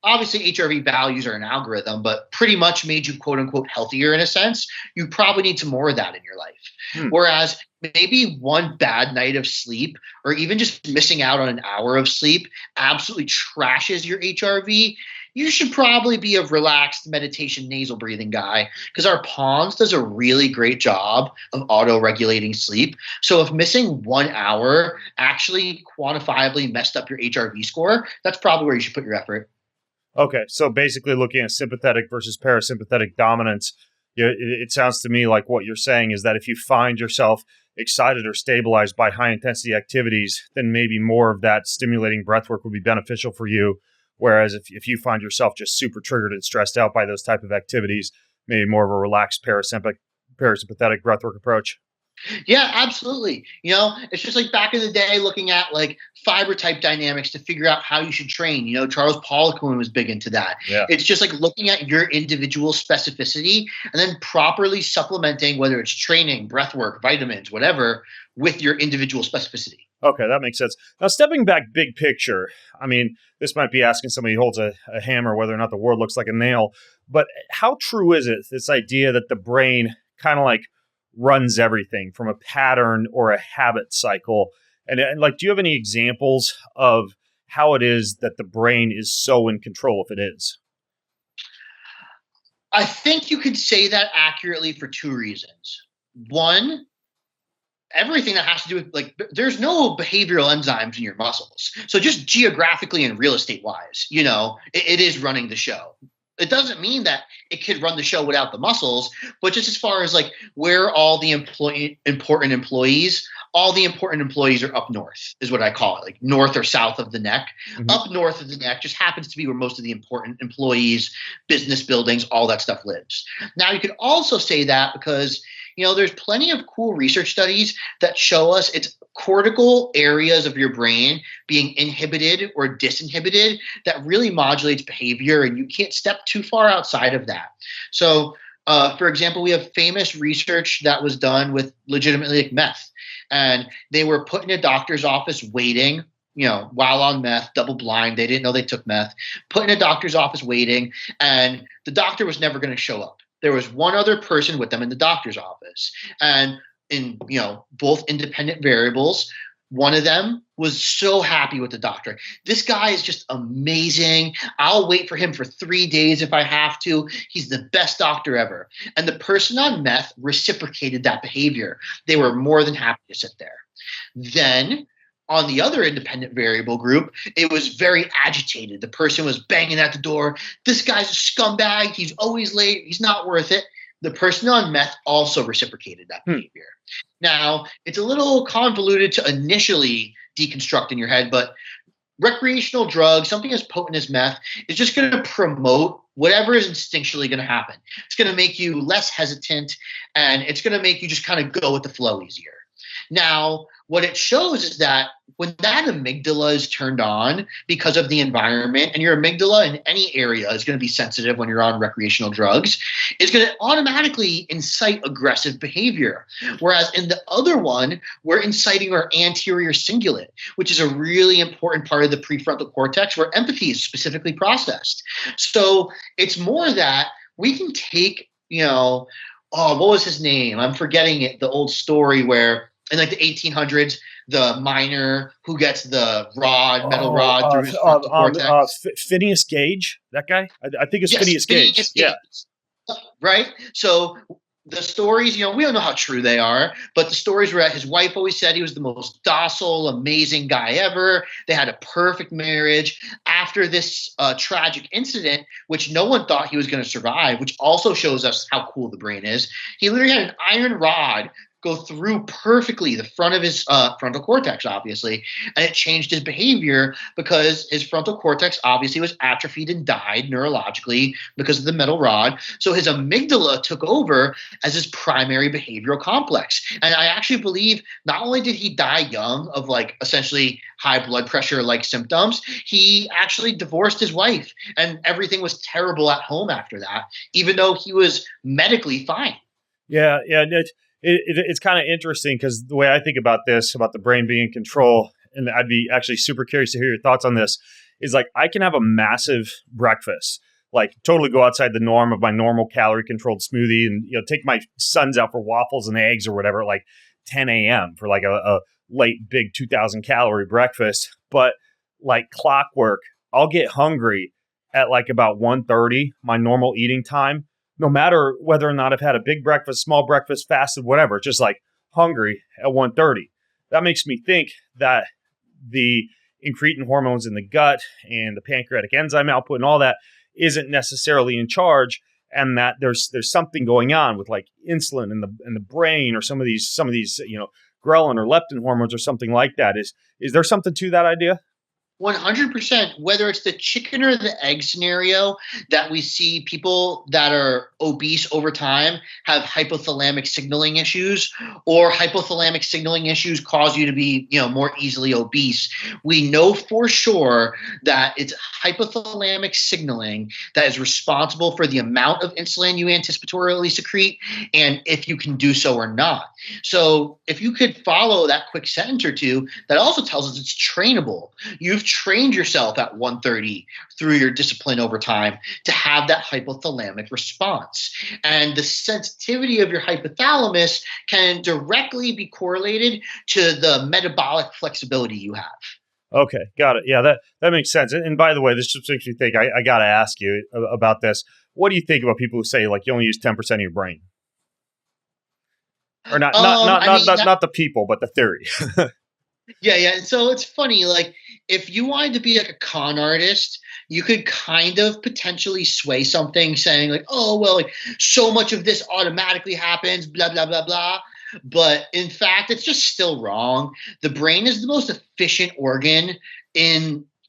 obviously HRV values are an algorithm, but pretty much made you quote unquote healthier in a sense, you probably need some more of that in your life. Whereas maybe one bad night of sleep or even just missing out on an hour of sleep absolutely trashes your HRV. You should probably be a relaxed meditation nasal breathing guy because our PONS does a really great job of auto-regulating sleep. So if missing 1 hour actually quantifiably messed up your HRV score, that's probably where you should put your effort. Okay, so basically looking at sympathetic versus parasympathetic dominance, it sounds to me like what you're saying is that if you find yourself excited or stabilized by high-intensity activities, then maybe more of that stimulating breath work would be beneficial for you. Whereas if you find yourself just super triggered and stressed out by those type of activities, maybe more of a relaxed parasympathetic breath work approach. Yeah, absolutely. It's just like back in the day looking at like fiber type dynamics to figure out how you should train. Charles Poliquin was big into that. Yeah. It's just like looking at your individual specificity and then properly supplementing, whether it's training, breath work, vitamins, whatever, with your individual specificity. Okay, that makes sense. Now, stepping back big picture, I mean, this might be asking somebody who holds a hammer whether or not the world looks like a nail, but how true is it, this idea that the brain kind of like runs everything from a pattern or a habit cycle? And like, do you have any examples of how it is that the brain is so in control if it is? I think you could say that accurately for two reasons. One, everything that has to do with like, there's no behavioral enzymes in your muscles. So just geographically and real estate wise, it is running the show. It doesn't mean that it could run the show without the muscles, but just as far as like where all the important employees are up north is what I call it, like north or south of the neck. Mm-hmm. Up north of the neck just happens to be where most of the important employees, business buildings, all that stuff lives. Now you could also say that because there's plenty of cool research studies that show us it's cortical areas of your brain being inhibited or disinhibited that really modulates behavior, and you can't step too far outside of that. So For example, we have famous research that was done with legitimately like meth, and they were put in a doctor's office waiting, while on meth, double blind. They didn't know they took meth. Put in a doctor's office waiting, and the doctor was never going to show up. There was one other person with them in the doctor's office, and in both independent variables, one of them was so happy with the doctor. This guy is just amazing. I'll wait for him for 3 days if I have to. He's the best doctor ever. And the person on meth reciprocated that behavior. They were more than happy to sit there. Then on the other independent variable group, it was very agitated. The person was banging at the door. This guy's a scumbag. He's always late. He's not worth it. The person on meth also reciprocated that behavior. Now, it's a little convoluted to initially deconstruct in your head, but recreational drugs, something as potent as meth, is just going to promote whatever is instinctually going to happen. It's going to make you less hesitant, and it's going to make you just kind of go with the flow easier. Now, what it shows is that when that amygdala is turned on because of the environment, and your amygdala in any area is going to be sensitive when you're on recreational drugs, it's going to automatically incite aggressive behavior. Whereas in the other one, we're inciting our anterior cingulate, which is a really important part of the prefrontal cortex where empathy is specifically processed. So it's more that we can take, what was his name? I'm forgetting it, the old story where in like the 1800s, the miner who gets the metal rod through his frontal cortex. Phineas Gage, that guy? I think it's Yes, Phineas Gage. Yeah. Right? So the stories, we don't know how true they are, but the stories were that his wife always said he was the most docile, amazing guy ever. They had a perfect marriage. After this tragic incident, which no one thought he was going to survive, which also shows us how cool the brain is, he literally had an iron rod go through perfectly the front of his frontal cortex, obviously, and it changed his behavior because his frontal cortex obviously was atrophied and died neurologically because of the metal rod. So his amygdala took over as his primary behavioral complex. And I actually believe not only did he die young of like essentially high blood pressure like symptoms, he actually divorced his wife and everything was terrible at home after that, even though he was medically fine. Yeah. It's kind of interesting because the way I think about this, about the brain being in control, and I'd be actually super curious to hear your thoughts on this, is like I can have a massive breakfast, like totally go outside the norm of my normal calorie controlled smoothie and, take my sons out for waffles and eggs or whatever, like 10 a.m. for like a late, big 2,000 calorie breakfast. But like clockwork, I'll get hungry at like about 1:30, my normal eating time, no matter whether or not I've had a big breakfast, small breakfast, fasted, whatever, just like hungry at 1:30. That makes me think that the incretin hormones in the gut and the pancreatic enzyme output and all that isn't necessarily in charge, and that there's something going on with like insulin in the brain or some of these ghrelin or leptin hormones or something like that. Is there something to that idea? 100%, whether it's the chicken or the egg scenario that we see people that are obese over time have hypothalamic signaling issues, or hypothalamic signaling issues cause you to be, more easily obese. We know for sure that it's hypothalamic signaling that is responsible for the amount of insulin you anticipatorily secrete and if you can do so or not. So if you could follow that quick sentence or two, that also tells us it's trainable. You've trained yourself at 1:30 through your discipline over time to have that hypothalamic response. And the sensitivity of your hypothalamus can directly be correlated to the metabolic flexibility you have. Okay, got it. Yeah, that makes sense. And by the way, this just makes me think, I got to ask you about this. What do you think about people who say like you only use 10% of your brain? Or not the people, but the theory. Yeah. So it's funny, like if you wanted to be like a con artist, you could kind of potentially sway something saying like, oh, well, like so much of this automatically happens, blah, blah, blah, blah. But in fact, it's just still wrong. The brain is the most efficient organ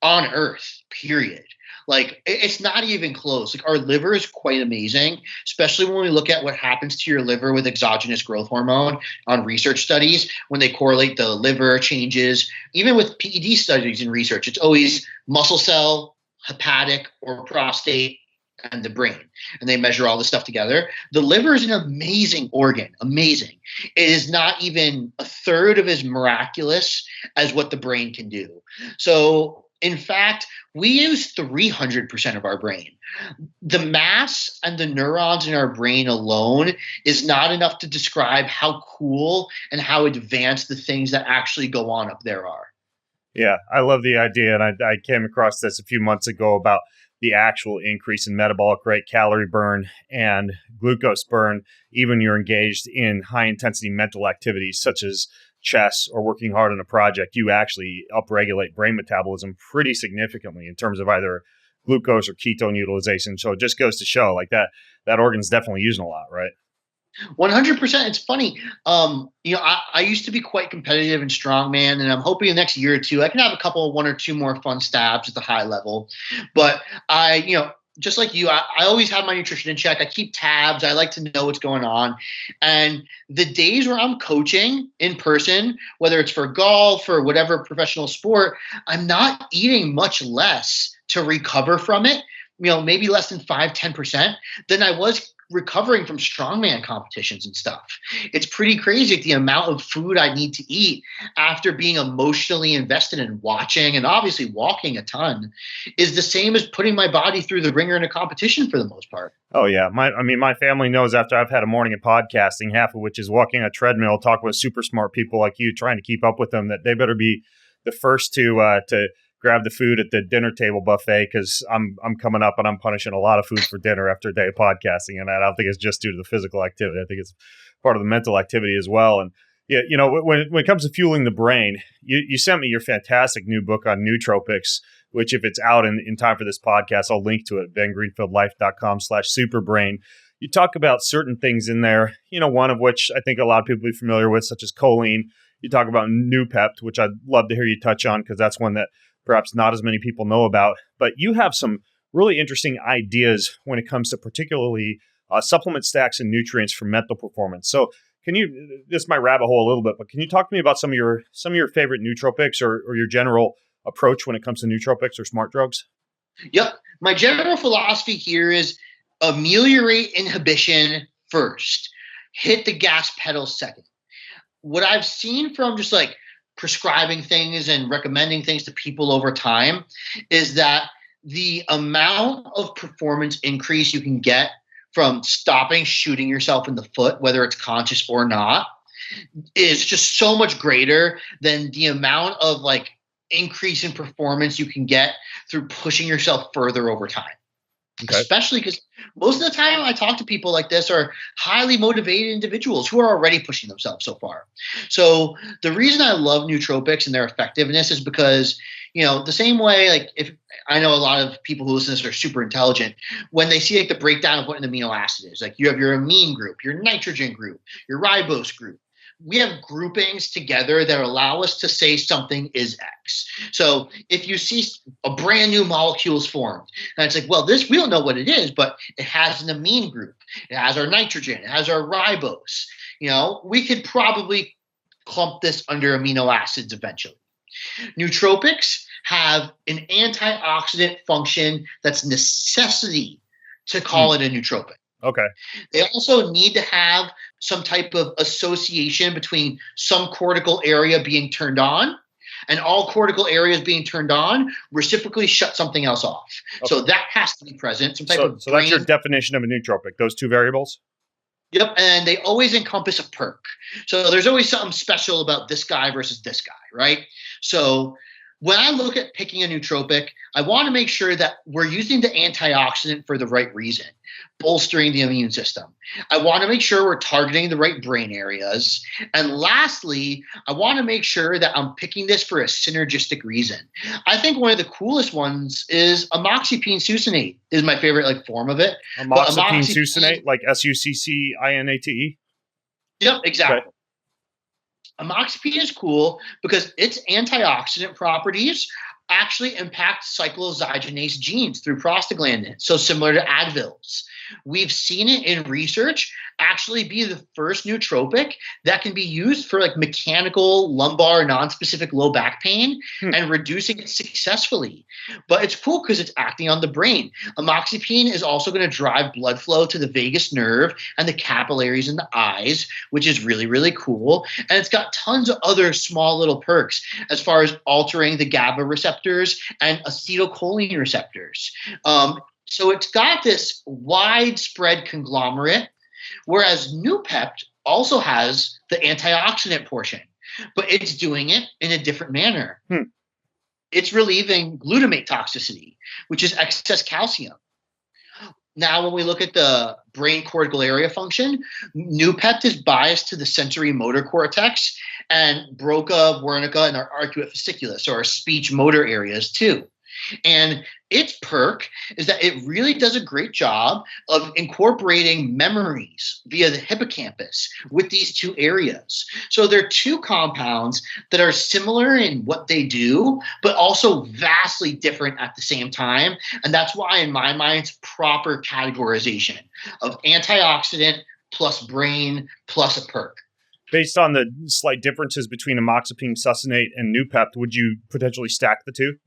on Earth, period. Like it's not even close. Like our liver is quite amazing, especially when we look at what happens to your liver with exogenous growth hormone on research studies, when they correlate the liver changes, even with PED studies and research, it's always muscle cell, hepatic, or prostate. and the brain, and they measure all this stuff together. The liver is an amazing organ, amazing. It is not even a third of as miraculous as what the brain can do. So in fact, we use 300% of our brain. The mass and the neurons in our brain alone is not enough to describe how cool and how advanced the things that actually go on up there are. Yeah, I love the idea. And I came across this a few months ago about the actual increase in metabolic rate, calorie burn, and glucose burn, even you're engaged in high intensity mental activities such as chess or working hard on a project, you actually upregulate brain metabolism pretty significantly in terms of either glucose or ketone utilization. So it just goes to show like that organ's definitely using a lot, right? 100%. It's funny. I used to be quite competitive in strongman, and I'm hoping the next year or two I can have a couple, one or two more fun stabs at the high level. But just like you, I always have my nutrition in check. I keep tabs. I like to know what's going on. And the days where I'm coaching in person, whether it's for golf or whatever professional sport, I'm not eating much less to recover from it. Maybe less than 5-10% than I was recovering from strongman competitions and stuff. It's pretty crazy the amount of food I need to eat after being emotionally invested in watching and obviously walking a ton is the same as putting my body through the ringer in a competition for the most part. Oh yeah. My family knows after I've had a morning of podcasting, half of which is walking a treadmill, talking with super smart people like you, trying to keep up with them, that they better be the first to grab the food at the dinner table buffet because I'm coming up and I'm punishing a lot of food for dinner after a day of podcasting. And I don't think it's just due to the physical activity. I think it's part of the mental activity as well. And yeah, when it comes to fueling the brain, you sent me your fantastic new book on nootropics, which if it's out in time for this podcast, I'll link to it, bengreenfieldlife.com/superbrain. You talk about certain things in there, one of which I think a lot of people are familiar with, such as choline. You talk about Noopept, which I'd love to hear you touch on because that's one that perhaps not as many people know about, but you have some really interesting ideas when it comes to particularly supplement stacks and nutrients for mental performance. So this might rabbit hole a little bit, but can you talk to me about some of your favorite nootropics or your general approach when it comes to nootropics or smart drugs? Yep. My general philosophy here is ameliorate inhibition first, hit the gas pedal second. What I've seen from just like prescribing things and recommending things to people over time is that the amount of performance increase you can get from stopping shooting yourself in the foot, whether it's conscious or not, is just so much greater than the amount of like increase in performance you can get through pushing yourself further over time. Okay. Especially because most of the time I talk to people like this are highly motivated individuals who are already pushing themselves so far. So the reason I love nootropics and their effectiveness is because, the same way, like if I know a lot of people who listen to this are super intelligent, when they see like the breakdown of what an amino acid is, like you have your amine group, your nitrogen group, your ribose group. We have groupings together that allow us to say something is X. So if you see a brand new molecule is formed, and it's like, well, this, we don't know what it is, but it has an amine group. It has our nitrogen. It has our ribose. We could probably clump this under amino acids eventually. Nootropics have an antioxidant function that's necessity to call it a nootropic. Okay. They also need to have some type of association between some cortical area being turned on and all cortical areas being turned on reciprocally shut something else off. Okay. So that has to be present. So that's your definition of a nootropic, those two variables? Yep, and they always encompass a perk. So there's always something special about this guy versus this guy, right? So when I look at picking a nootropic, I want to make sure that we're using the antioxidant for the right reason, bolstering the immune system. I want to make sure we're targeting the right brain areas. And lastly, I want to make sure that I'm picking this for a synergistic reason. I think one of the coolest ones is Emoxypine succinate is my favorite form of it. Emoxypine succinate, like SUCCINATE? Yep, exactly. Okay. Amoxicillin is cool because its antioxidant properties actually impact cyclooxygenase genes through prostaglandins, so similar to Advil's. we've seen it in research actually be the first nootropic that can be used for like mechanical lumbar non-specific low back pain and reducing it successfully. But it's cool because it's acting on the brain. Emoxypine is also going to drive blood flow to the vagus nerve and the capillaries in the eyes, which is really, really cool. And it's got tons of other small little perks as far as altering the GABA receptors and acetylcholine receptors. So it's got this widespread conglomerate, whereas Noopept also has the antioxidant portion, but it's doing it in a different manner. It's relieving glutamate toxicity, which is excess calcium. Now, when we look at the brain cortical area function, Noopept is biased to the sensory motor cortex and Broca, Wernicke, and our arcuate fasciculus, or our speech motor areas too. And its perk is that it really does a great job of incorporating memories via the hippocampus with these two areas. So they're two compounds that are similar in what they do, but also vastly different at the same time. And that's why, in my mind, it's proper categorization of antioxidant plus brain plus a perk. Based on the slight differences between amoxapine succinate and Noopept, would you potentially stack the two?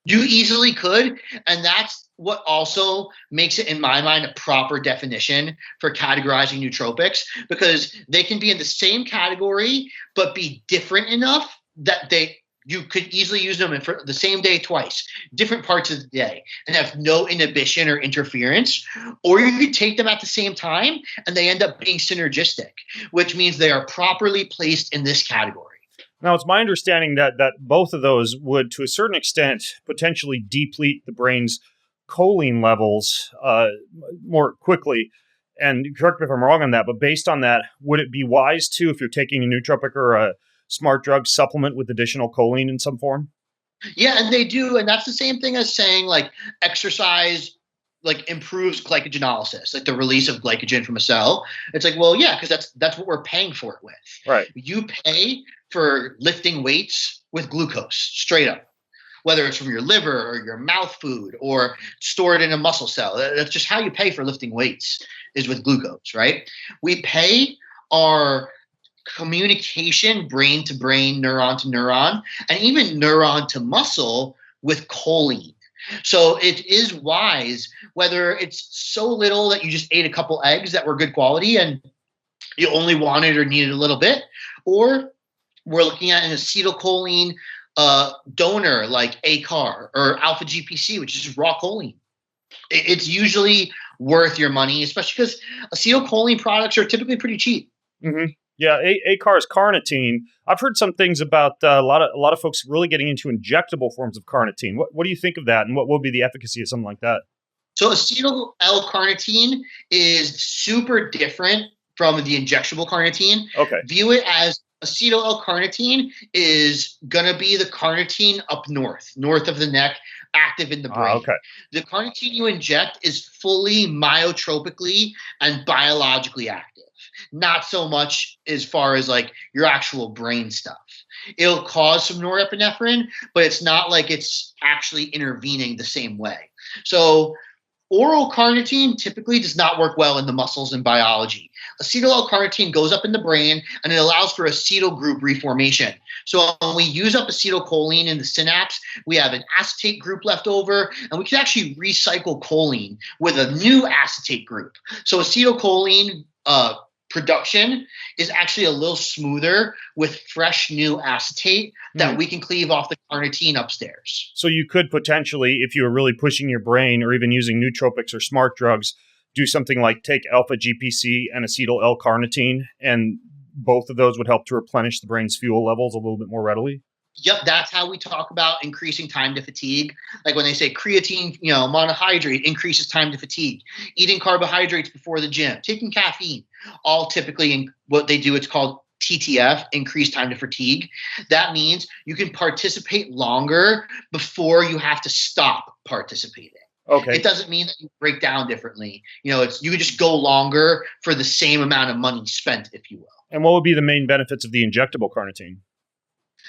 You easily could, and that's what also makes it, in my mind, a proper definition for categorizing nootropics, because they can be in the same category but be different enough that you could easily use them for the same day twice, different parts of the day, and have no inhibition or interference. Or you could take them at the same time and they end up being synergistic, which means they are properly placed in this category. Now, it's my understanding that both of those would, to a certain extent, potentially deplete the brain's choline levels more quickly. And correct me if I'm wrong on that, but based on that, would it be wise to, if you're taking a nootropic or a smart drug, supplement with additional choline in some form? Yeah, and they do. And that's the same thing as saying like exercise like improves glycogenolysis, like the release of glycogen from a cell. It's like, well, yeah, because that's what we're paying for it with. Right. You pay for lifting weights with glucose straight up, whether it's from your liver or your mouth food or stored in a muscle cell. That's just how you pay for lifting weights, is with glucose, right? We pay our communication brain to brain, neuron to neuron, and even neuron to muscle with choline. So it is wise, whether it's so little that you just ate a couple eggs that were good quality and you only wanted or needed a little bit, or we're looking at an acetylcholine donor like ACAR or alpha GPC, which is raw choline. It's usually worth your money, especially because acetylcholine products are typically pretty cheap. Mm-hmm. Yeah, ACAR is carnitine. I've heard some things about a lot of folks really getting into injectable forms of carnitine. What do you think of that, and what will be the efficacy of something like that? So acetyl L-carnitine is super different from the injectable carnitine. Okay. View it as acetyl L-carnitine is going to be the carnitine up north of the neck, active in the brain. Okay. The carnitine you inject is fully myotropically and biologically active. Not so much as far as like your actual brain stuff. It'll cause some norepinephrine, but it's not like it's actually intervening the same way. So oral carnitine typically does not work well in the muscles and biology. Acetyl L-carnitine goes up in the brain and it allows for acetyl group reformation. So when we use up acetylcholine in the synapse, we have an acetate group left over, and we can actually recycle choline with a new acetate group. So acetylcholine production is actually a little smoother with fresh new acetate that we can cleave off the carnitine upstairs. So you could potentially, if you were really pushing your brain or even using nootropics or smart drugs, do something like take alpha GPC and acetyl L-carnitine, and both of those would help to replenish the brain's fuel levels a little bit more readily? Yep, that's how we talk about increasing time to fatigue. Like when they say creatine, monohydrate increases time to fatigue. Eating carbohydrates before the gym, taking caffeine, all typically in what they do, it's called TTF, increased time to fatigue. That means you can participate longer before you have to stop participating. Okay. It doesn't mean that you break down differently. You can just go longer for the same amount of money spent, if you will. And what would be the main benefits of the injectable carnitine?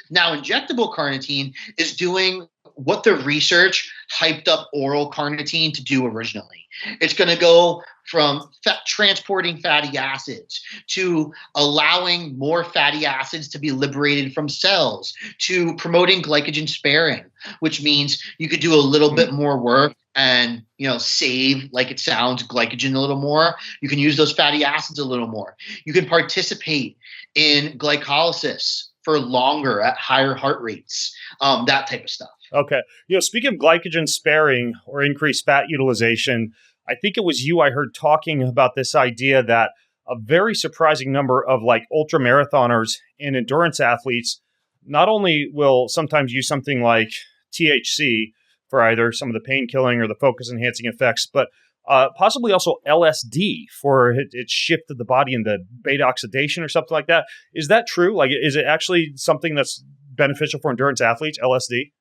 Now, injectable carnitine is doing what the research hyped up oral carnitine to do originally. It's going to go from transporting fatty acids to allowing more fatty acids to be liberated from cells to promoting glycogen sparing, which means you could do a little bit more work and save, like it sounds, glycogen a little more. You can use those fatty acids a little more. You can participate in glycolysis for longer at higher heart rates, that type of stuff. Okay. Speaking of glycogen sparing or increased fat utilization, I think it was you I heard talking about this idea that a very surprising number of like ultra marathoners and endurance athletes not only will sometimes use something like THC for either some of the pain killing or the focus enhancing effects, but possibly also LSD for its shift of the body into beta oxidation or something like that. Is that true? Like, is it actually something that's beneficial for endurance athletes, LSD?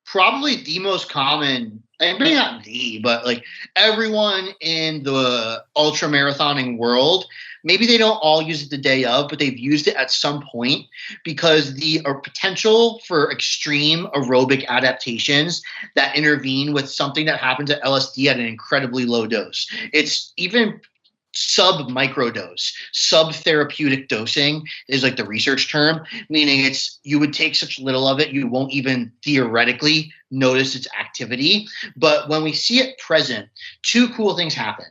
Probably the most common, and maybe not the, but like everyone in the ultra marathoning world, maybe they don't all use it the day of, but they've used it at some point because the potential for extreme aerobic adaptations that intervene with something that happens at LSD at an incredibly low dose. It's even sub-microdose. Sub-therapeutic dosing is like the research term, meaning you would take such little of it, you won't even theoretically notice its activity. But when we see it present, two cool things happen.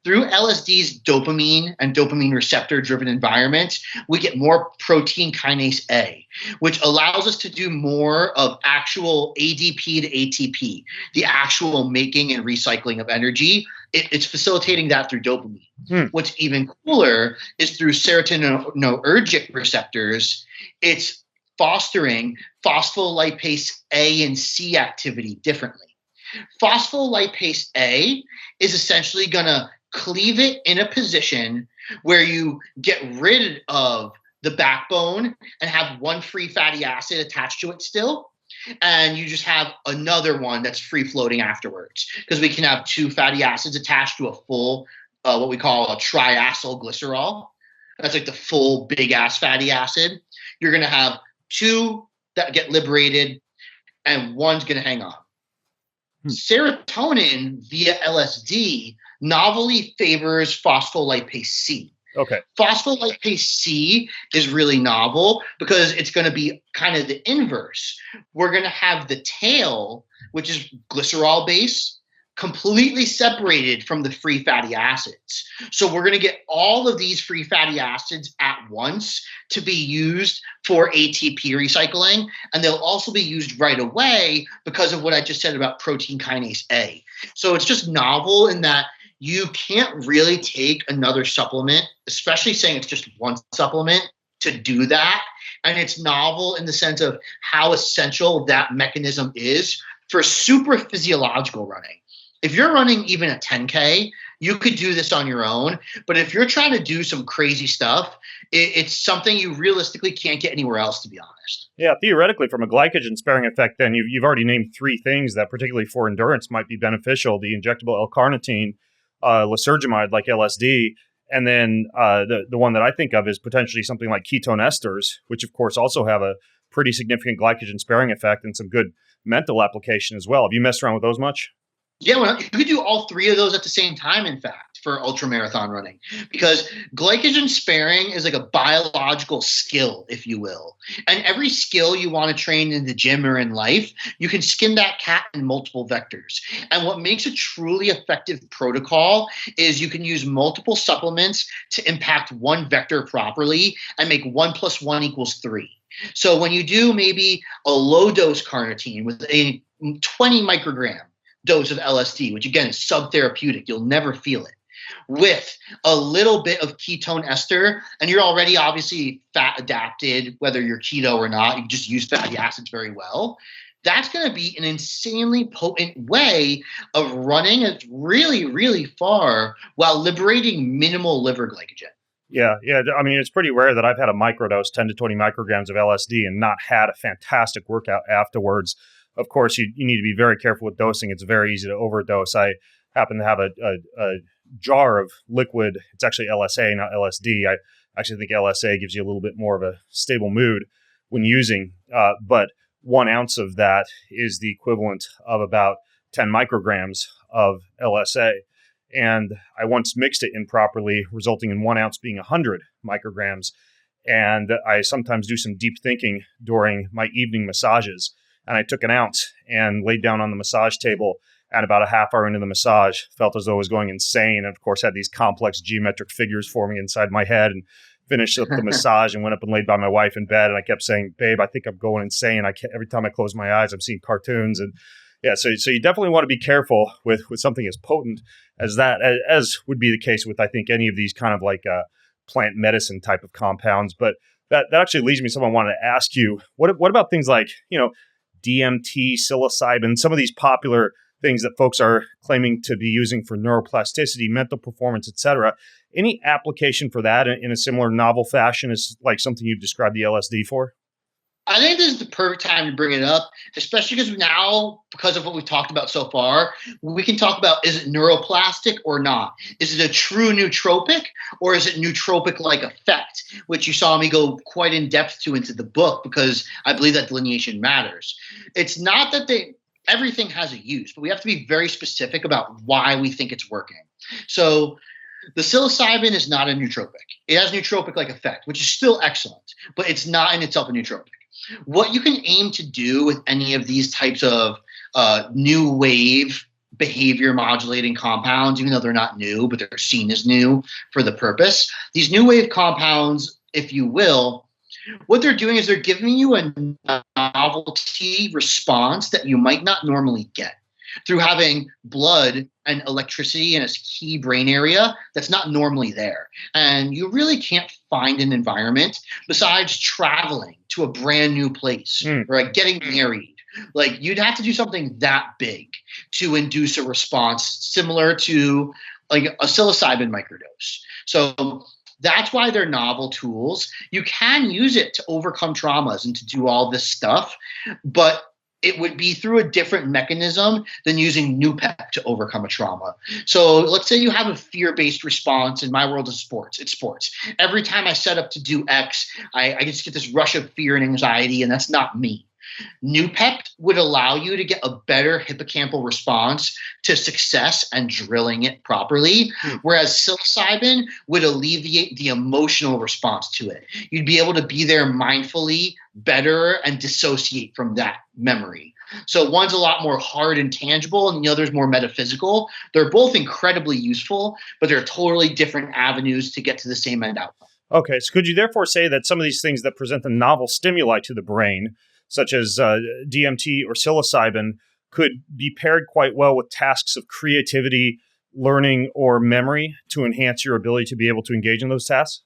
Through LSD's dopamine and dopamine receptor-driven environment, we get more protein kinase A, which allows us to do more of actual ADP to ATP, the actual making and recycling of energy. It's facilitating that through dopamine. What's even cooler is through serotonergic receptors, it's fostering phospholipase A and C activity differently. Phospholipase A is essentially going to cleave it in a position where you get rid of the backbone and have one free fatty acid attached to it still. And you just have another one that's free floating afterwards, because we can have two fatty acids attached to a full, what we call a triacylglycerol. That's like the full big ass fatty acid. You're going to have two that get liberated and one's going to hang on. Serotonin via LSD novelly favors phospholipase C. Okay. Phospholipase C is really novel because it's going to be kind of the inverse. We're going to have the tail, which is glycerol base, completely separated from the free fatty acids. So we're going to get all of these free fatty acids at once to be used for ATP recycling. And they'll also be used right away because of what I just said about protein kinase A. So it's just novel in that you can't really take another supplement, especially saying it's just one supplement, to do that. And it's novel in the sense of how essential that mechanism is for super physiological running. If you're running even a 10K, you could do this on your own. But if you're trying to do some crazy stuff, it's something you realistically can't get anywhere else, to be honest. Yeah, theoretically, from a glycogen sparing effect, then you've already named three things that, particularly for endurance, might be beneficial: the injectable L-carnitine, lysergamide like LSD, and then the one that I think of is potentially something like ketone esters, which of course also have a pretty significant glycogen sparing effect and some good mental application as well. Have you messed around with those much? Yeah, well, you could do all three of those at the same time, in fact, for ultra marathon running, because glycogen sparing is like a biological skill, if you will. And every skill you want to train in the gym or in life, you can skin that cat in multiple vectors. And what makes a truly effective protocol is you can use multiple supplements to impact one vector properly and make 1 + 1 = 3. So when you do maybe a low dose carnitine with a 20 microgram dose of LSD, which again is subtherapeutic, you'll never feel it, with a little bit of ketone ester, and you're already obviously fat adapted, whether you're keto or not, you just use fatty acids very well. That's going to be an insanely potent way of running it really, really far while liberating minimal liver glycogen. Yeah. I mean, it's pretty rare that I've had a microdose, 10 to 20 micrograms of LSD, and not had a fantastic workout afterwards. Of course, you need to be very careful with dosing. It's very easy to overdose. I happen to have a jar of liquid. It's actually LSA, not LSD. I actually think LSA gives you a little bit more of a stable mood, when using, but 1 ounce of that is the equivalent of about 10 micrograms of LSA. And I once mixed it improperly, resulting in 1 ounce being 100 micrograms. And I sometimes do some deep thinking during my evening massages. And I took 1 ounce and laid down on the massage table. And about a half hour into the massage, felt as though I was going insane. And of course, had these complex geometric figures forming inside my head, and finished up the massage and went up and laid by my wife in bed. And I kept saying, "Babe, I think I'm going insane. Every time I close my eyes, I'm seeing cartoons." And yeah, so you definitely want to be careful with something as potent as that, as would be the case with, I think, any of these kind of like plant medicine type of compounds. But that actually leads me to something I wanted to ask you. What about things like, DMT, psilocybin, some of these popular things that folks are claiming to be using for neuroplasticity, mental performance, et cetera? Any application for that in a similar novel fashion as like something you've described the LSD for? I think this is the perfect time to bring it up, especially because now, because of what we've talked about so far, we can talk about, is it neuroplastic or not? Is it a true nootropic, or is it nootropic-like effect, which you saw me go quite in depth to into the book, because I believe that delineation matters. It's not that everything has a use, but we have to be very specific about why we think it's working. So the psilocybin is not a nootropic. It has nootropic-like effect, which is still excellent, but it's not in itself a nootropic. What you can aim to do with any of these types of new wave behavior modulating compounds, even though they're not new, but they're seen as new for the purpose, these new wave compounds, if you will, what they're doing is they're giving you a novelty response that you might not normally get through having blood and electricity in a key brain area that's not normally there. And you really can't find an environment besides traveling to a brand new place or like getting married. Like, you'd have to do something that big to induce a response similar to like a psilocybin microdose. So that's why they're novel tools. You can use it to overcome traumas and to do all this stuff, but it would be through a different mechanism than using Noopept to overcome a trauma. So let's say you have a fear-based response. In my world of sports, it's sports. Every time I set up to do X, I just get this rush of fear and anxiety, and that's not me. Noopept would allow you to get a better hippocampal response to success and drilling it properly, whereas psilocybin would alleviate the emotional response to it. You'd be able to be there mindfully better and dissociate from that memory. So one's a lot more hard and tangible, and the other's more metaphysical. They're both incredibly useful, but they're totally different avenues to get to the same end outcome. Okay, so could you therefore say that some of these things that present the novel stimuli to the brain, such as DMT or psilocybin, could be paired quite well with tasks of creativity, learning, or memory to enhance your ability to be able to engage in those tasks?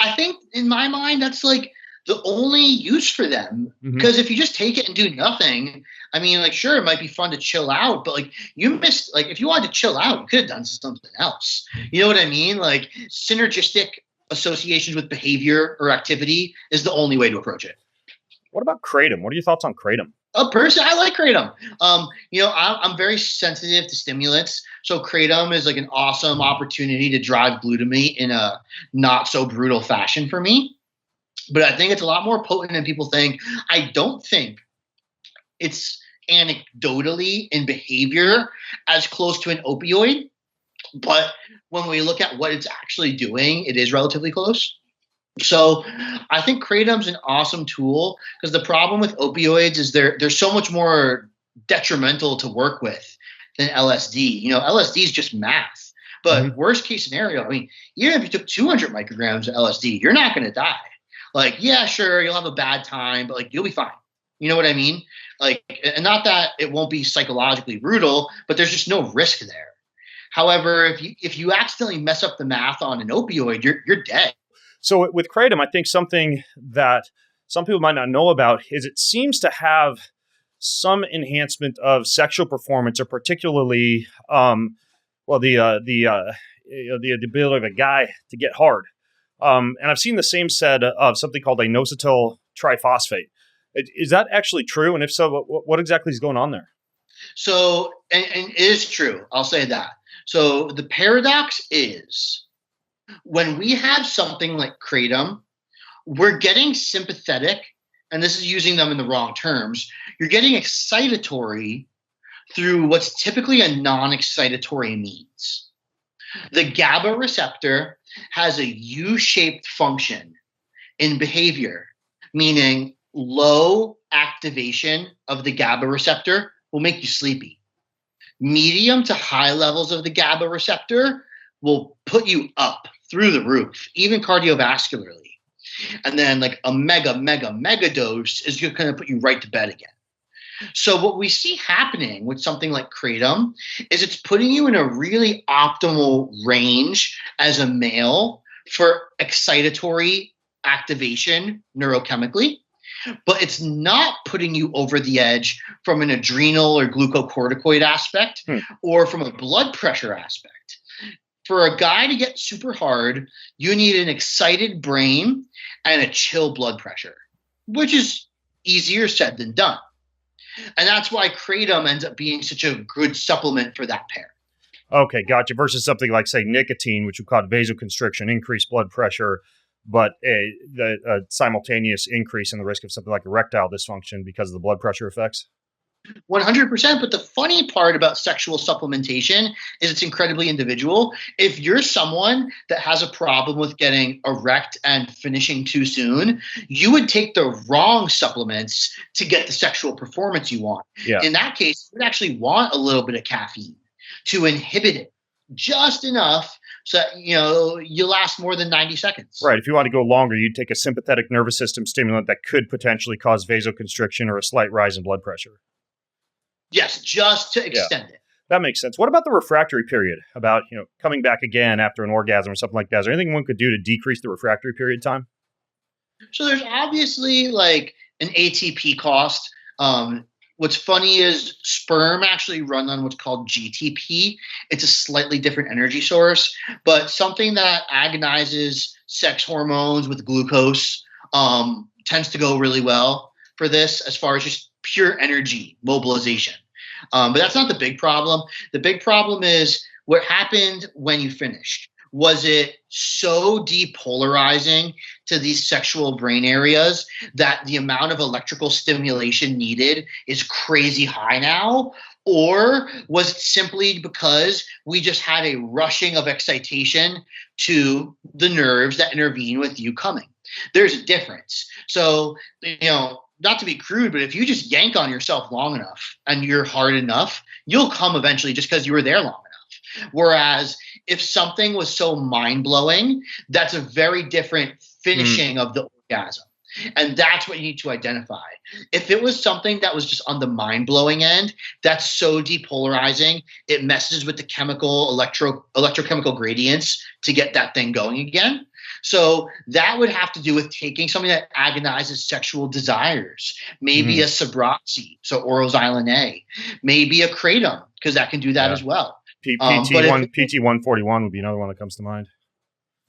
I think in my mind, that's like the only use for them. Because if you just take it and do nothing, I mean, like, sure, it might be fun to chill out, but like if you wanted to chill out, you could have done something else. You know what I mean? Like, synergistic associations with behavior or activity is the only way to approach it. What about kratom? What are your thoughts on kratom? Personally, I like kratom. I'm very sensitive to stimulants, so kratom is like an awesome opportunity to drive glutamate in a not so brutal fashion for me. But I think it's a lot more potent than people think. I don't think it's anecdotally in behavior as close to an opioid, but when we look at what it's actually doing, it is relatively close. So I think kratom's an awesome tool, because the problem with opioids is they're so much more detrimental to work with than LSD. LSD is just math. But worst case scenario, I mean, even if you took 200 micrograms of LSD, you're not going to die. Like, yeah, sure, you'll have a bad time, but like, you'll be fine. You know what I mean? Like, and not that it won't be psychologically brutal, but there's just no risk there. However, if you accidentally mess up the math on an opioid, you're dead. So with kratom, I think something that some people might not know about is it seems to have some enhancement of sexual performance, or particularly, the ability of a guy to get hard. And I've seen the same said of something called inositol triphosphate. Is that actually true? And if so, what exactly is going on there? So, and it is true. I'll say that. So the paradox is, when we have something like kratom, we're getting sympathetic, and this is using them in the wrong terms. You're getting excitatory through what's typically a non-excitatory means. The GABA receptor has a U-shaped function in behavior, meaning low activation of the GABA receptor will make you sleepy. Medium to high levels of the GABA receptor will put you up through the roof, even cardiovascularly. And then like a mega dose is going to put you right to bed again. So what we see happening with something like kratom is it's putting you in a really optimal range as a male for excitatory activation neurochemically, but it's not putting you over the edge from an adrenal or glucocorticoid aspect or from a blood pressure aspect. For a guy to get super hard, you need an excited brain and a chill blood pressure, which is easier said than done. And that's why kratom ends up being such a good supplement for that pair. Okay, gotcha. Versus something like, say, nicotine, which would cause vasoconstriction, increased blood pressure, but a simultaneous increase in the risk of something like erectile dysfunction because of the blood pressure effects? 100%. But the funny part about sexual supplementation is it's incredibly individual. If you're someone that has a problem with getting erect and finishing too soon, you would take the wrong supplements to get the sexual performance you want. Yeah. In that case, you would actually want a little bit of caffeine to inhibit it just enough so that, you last more than 90 seconds. Right. If you want to go longer, you'd take a sympathetic nervous system stimulant that could potentially cause vasoconstriction or a slight rise in blood pressure. Yes, just to extend it. That makes sense. What about the refractory period? About, coming back again after an orgasm or something like that? Is there anything one could do to decrease the refractory period time? So there's obviously like an ATP cost. What's funny is sperm actually run on what's called GTP. It's a slightly different energy source, but something that agonizes sex hormones with glucose tends to go really well for this as far as just pure energy mobilization. But that's not the big problem. The big problem is what happened when you finished. Was it so depolarizing to these sexual brain areas that the amount of electrical stimulation needed is crazy high now? Or was it simply because we just had a rushing of excitation to the nerves that intervene with you coming? There's a difference. So, not to be crude, but if you just yank on yourself long enough and you're hard enough, you'll come eventually just because you were there long enough. Whereas if something was so mind-blowing, that's a very different finishing of the orgasm. And that's what you need to identify. If it was something that was just on the mind-blowing end, that's so depolarizing, it messes with the electrochemical gradients to get that thing going again. So that would have to do with taking something that agonizes sexual desires, maybe a Suboxone, so oral Xylin A, maybe a kratom, because that can do that as well. PT141 would be another one that comes to mind.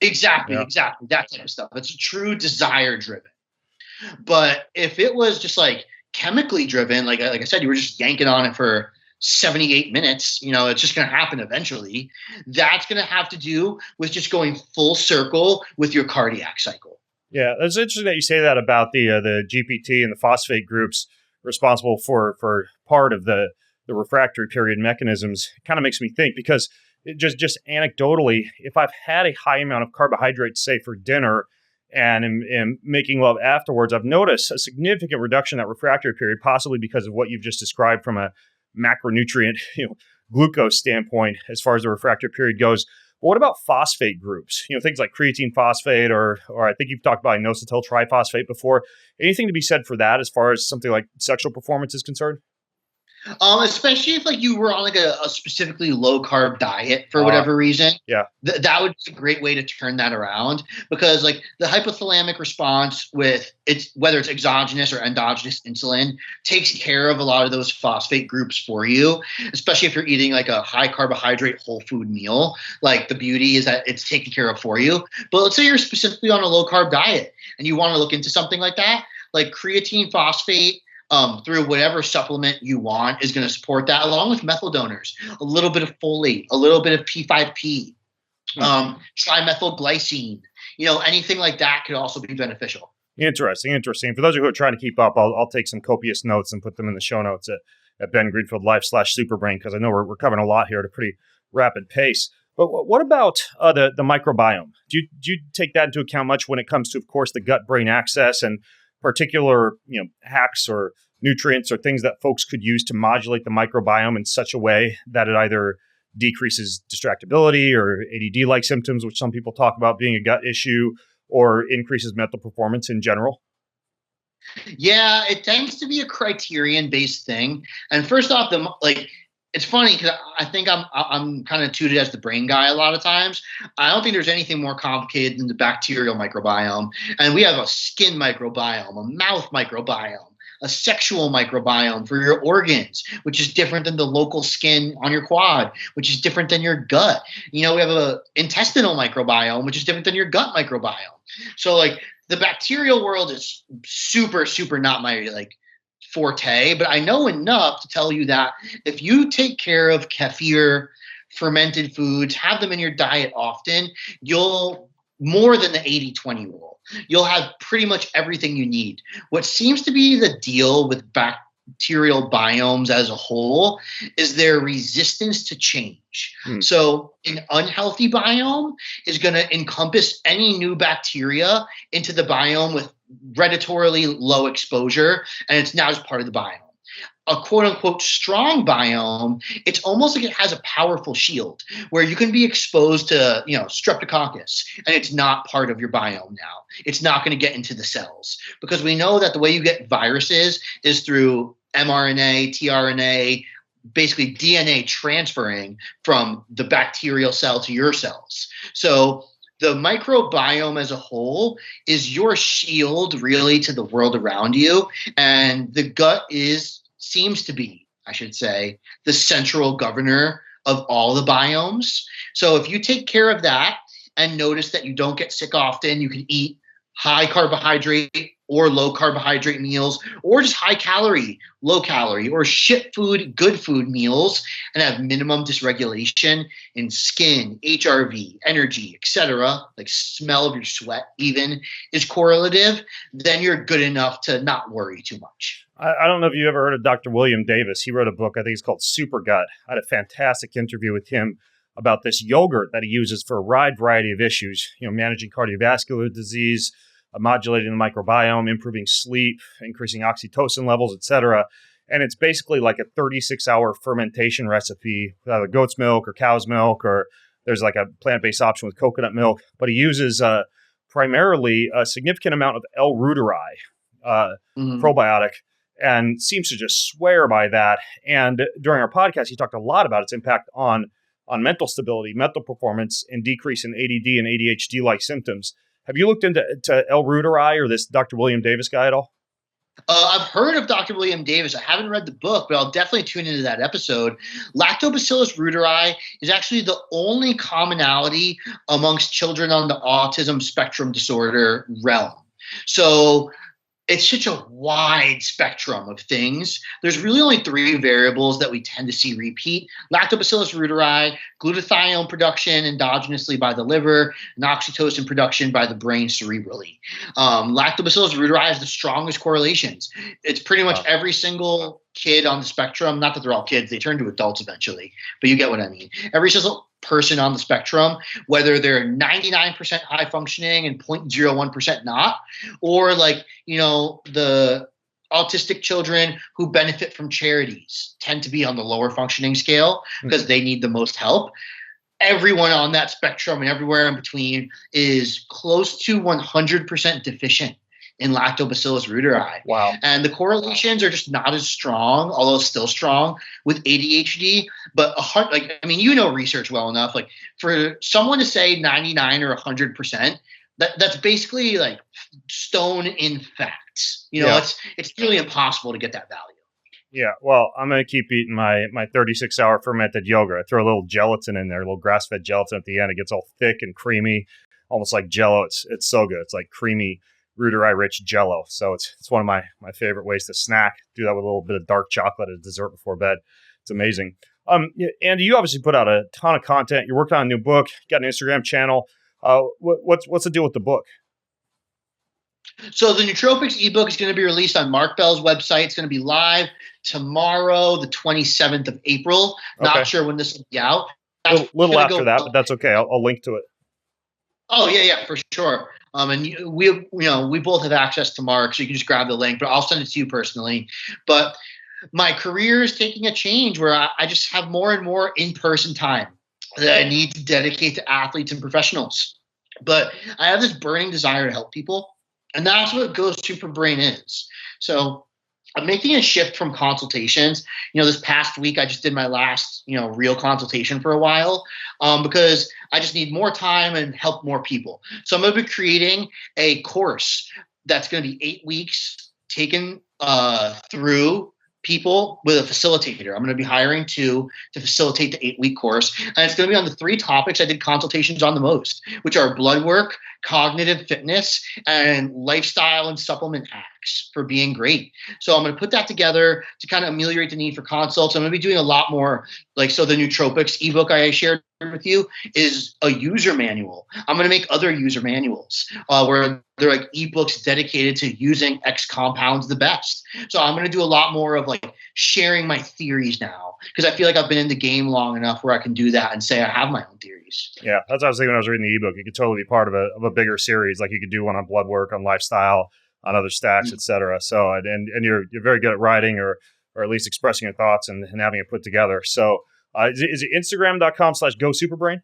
Exactly, that type of stuff. It's true desire driven. But if it was just like chemically driven, like I said, you were just yanking on it for 78 minutes, it's just going to happen eventually. That's going to have to do with just going full circle with your cardiac cycle. Yeah, it's interesting that you say that about the GPT and the phosphate groups responsible for part of the refractory period mechanisms. It kind of makes me think, because it just anecdotally, if I've had a high amount of carbohydrates, say for dinner, and am making love afterwards, I've noticed a significant reduction in that refractory period, possibly because of what you've just described from a macronutrient, glucose standpoint as far as the refractory period goes. But what about phosphate groups? Things like creatine phosphate, or I think you've talked about inositol triphosphate before. Anything to be said for that as far as something like sexual performance is concerned? Especially if like you were on like a specifically low carb diet for whatever reason. Yeah. That would be a great way to turn that around, because like the hypothalamic response with whether it's exogenous or endogenous insulin takes care of a lot of those phosphate groups for you, especially if you're eating like a high carbohydrate whole food meal. Like the beauty is that it's taken care of for you. But let's say you're specifically on a low carb diet and you want to look into something like that, like creatine phosphate, through whatever supplement you want is going to support that, along with methyl donors, a little bit of folate, a little bit of P5P, trimethylglycine, anything like that could also be beneficial. Interesting. For those of you who are trying to keep up, I'll take some copious notes and put them in the show notes at Ben Greenfield Life/Superbrain, because I know we're covering a lot here at a pretty rapid pace. But what about the microbiome? Do you take that into account much when it comes to, of course, the gut-brain axis and particular hacks or nutrients or things that folks could use to modulate the microbiome in such a way that it either decreases distractibility or ADD-like symptoms, which some people talk about being a gut issue, or increases mental performance in general? Yeah, it tends to be a criterion-based thing. And first off, it's funny because I think I'm kind of tutored as the brain guy a lot of times. I don't think there's anything more complicated than the bacterial microbiome. And we have a skin microbiome, a mouth microbiome, a sexual microbiome for your organs, which is different than the local skin on your quad, which is different than your gut. We have a intestinal microbiome, which is different than your gut microbiome. So the bacterial world is super, super not my forte, but I know enough to tell you that if you take care of kefir, fermented foods, have them in your diet often, you'll more than the 80-20 rule. You'll have pretty much everything you need. What seems to be the deal with bacterial biomes as a whole is their resistance to change. So an unhealthy biome is going to encompass any new bacteria into the biome with redditorily low exposure, and it's now just part of the biome. A quote unquote strong biome, it's almost like it has a powerful shield where you can be exposed to, streptococcus, and it's not part of your biome now. It's not going to get into the cells, because we know that the way you get viruses is through mRNA, tRNA, basically DNA transferring from the bacterial cell to your cells. So the microbiome as a whole is your shield really to the world around you. And the gut seems to be, I should say, the central governor of all the biomes. So if you take care of that and notice that you don't get sick often, you can eat high carbohydrate or low carbohydrate meals, or just high calorie, low calorie, or shit food, good food meals, and have minimum dysregulation in skin, HRV, energy, etc., like smell of your sweat even is correlative, then you're good enough to not worry too much. I don't know if you ever heard of Dr. William Davis. He wrote a book, I think it's called Super Gut. I had a fantastic interview with him about this yogurt that he uses for a wide variety of issues, managing cardiovascular disease, modulating the microbiome, improving sleep, increasing oxytocin levels, etc. And it's basically like a 36-hour fermentation recipe with either goat's milk or cow's milk, or there's like a plant-based option with coconut milk. But he uses primarily a significant amount of L-reuteri, probiotic, and seems to just swear by that. And during our podcast, he talked a lot about its impact on mental stability, mental performance, and decrease in ADD and ADHD-like symptoms. Have you looked into L-reuteri or this Dr. William Davis guy at all? I've heard of Dr. William Davis. I haven't read the book, but I'll definitely tune into that episode. Lactobacillus reuteri is actually the only commonality amongst children on the autism spectrum disorder realm. So it's such a wide spectrum of things. There's really only 3 variables that we tend to see repeat: lactobacillus reuteri, glutathione production endogenously by the liver, and oxytocin production by the brain cerebrally. Lactobacillus reuteri has the strongest correlations. It's pretty much every single kid on the spectrum, not that they're all kids, they turn to adults eventually, but you get what I mean. Every single person on the spectrum, whether they're 99% high functioning and 0.01% not, or the autistic children who benefit from charities tend to be on the lower functioning scale because they need the most help. Everyone on that spectrum and everywhere in between is close to 100% deficient in lactobacillus reuteri. Wow. And the correlations are just not as strong, although still strong, with ADHD. But research well enough. Like, for someone to say 99 or 100%, that's basically like stone in facts. It's really impossible to get that value. Yeah, well, I'm going to keep eating my 36-hour fermented yogurt. I throw a little gelatin in there, a little grass-fed gelatin at the end. It gets all thick and creamy, almost like Jell-O. It's so good. It's like creamy, reuteri-rich Jell-O. So it's one of my favorite ways to snack. Do that with a little bit of dark chocolate as dessert before bed. It's amazing. Andy, you obviously put out a ton of content. You're working on a new book. You got an Instagram channel. What's the deal with the book? So the Nootropics ebook is going to be released on Mark Bell's website. It's going to be live tomorrow, the 27th of April. Okay. Not sure when this will be out. A little after that, but that's okay. I'll link to it. Oh yeah, for sure. And we both have access to Mark, so you can just grab the link. But I'll send it to you personally. But my career is taking a change where I just have more and more in-person time that I need to dedicate to athletes and professionals. But I have this burning desire to help people, and that's what Go Super Brain is. So I'm making a shift from consultations. This past week I just did my last, real consultation for a while because I just need more time and help more people. So I'm going to be creating a course that's going to be 8 weeks taken through people with a facilitator. I'm going to be hiring two to facilitate the 8-week course. And it's going to be on the 3 topics I did consultations on the most, which are blood work, cognitive fitness, and lifestyle and supplement hacks for being great. So I'm going to put that together to kind of ameliorate the need for consults. I'm going to be doing a lot more, so the Nootropics ebook I shared with you is a user manual. I'm going to make other user manuals where they're like ebooks dedicated to using X compounds the best. So I'm going to do a lot more of sharing my theories now because I feel like I've been in the game long enough where I can do that and say I have my own theories. Yeah, that's what I was thinking when I was reading the ebook. It could totally be part of a bigger series. Like you could do one on blood work, on lifestyle, on other stacks, et cetera. So, and you're very good at writing or at least expressing your thoughts and having it put together. So is it Instagram.com/GoSuperbrain?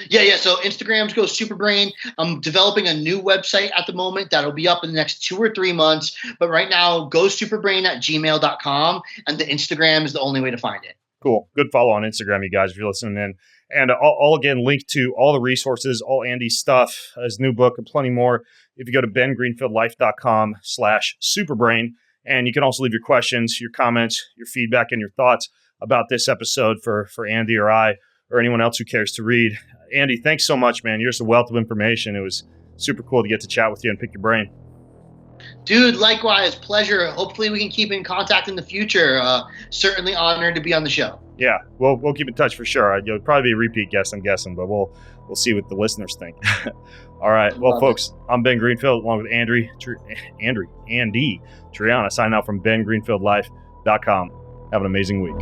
Yeah. So Instagram's Go Superbrain. I'm developing a new website at the moment that'll be up in the next 2 or 3 months. But right now, gosuperbrain@gmail.com, and the Instagram is the only way to find it. Cool. Good follow on Instagram, you guys, if you're listening in. And I'll again link to all the resources, all Andy's stuff, his new book, and plenty more if you go to bengreenfieldlife.com/superbrain. And you can also leave your questions, your comments, your feedback, and your thoughts about this episode for Andy or I or anyone else who cares to read. Andy, thanks so much, man. You're just a wealth of information. It was super cool to get to chat with you and pick your brain. Dude, likewise, pleasure. Hopefully we can keep in contact in the future. Certainly honored to be on the show. Yeah, we'll keep in touch for sure. You'll probably be a repeat guest, I'm guessing, but we'll see what the listeners think. All right. Well, folks, I'm Ben Greenfield along with Andy Triana, signing out from bengreenfieldlife.com. Have an amazing week.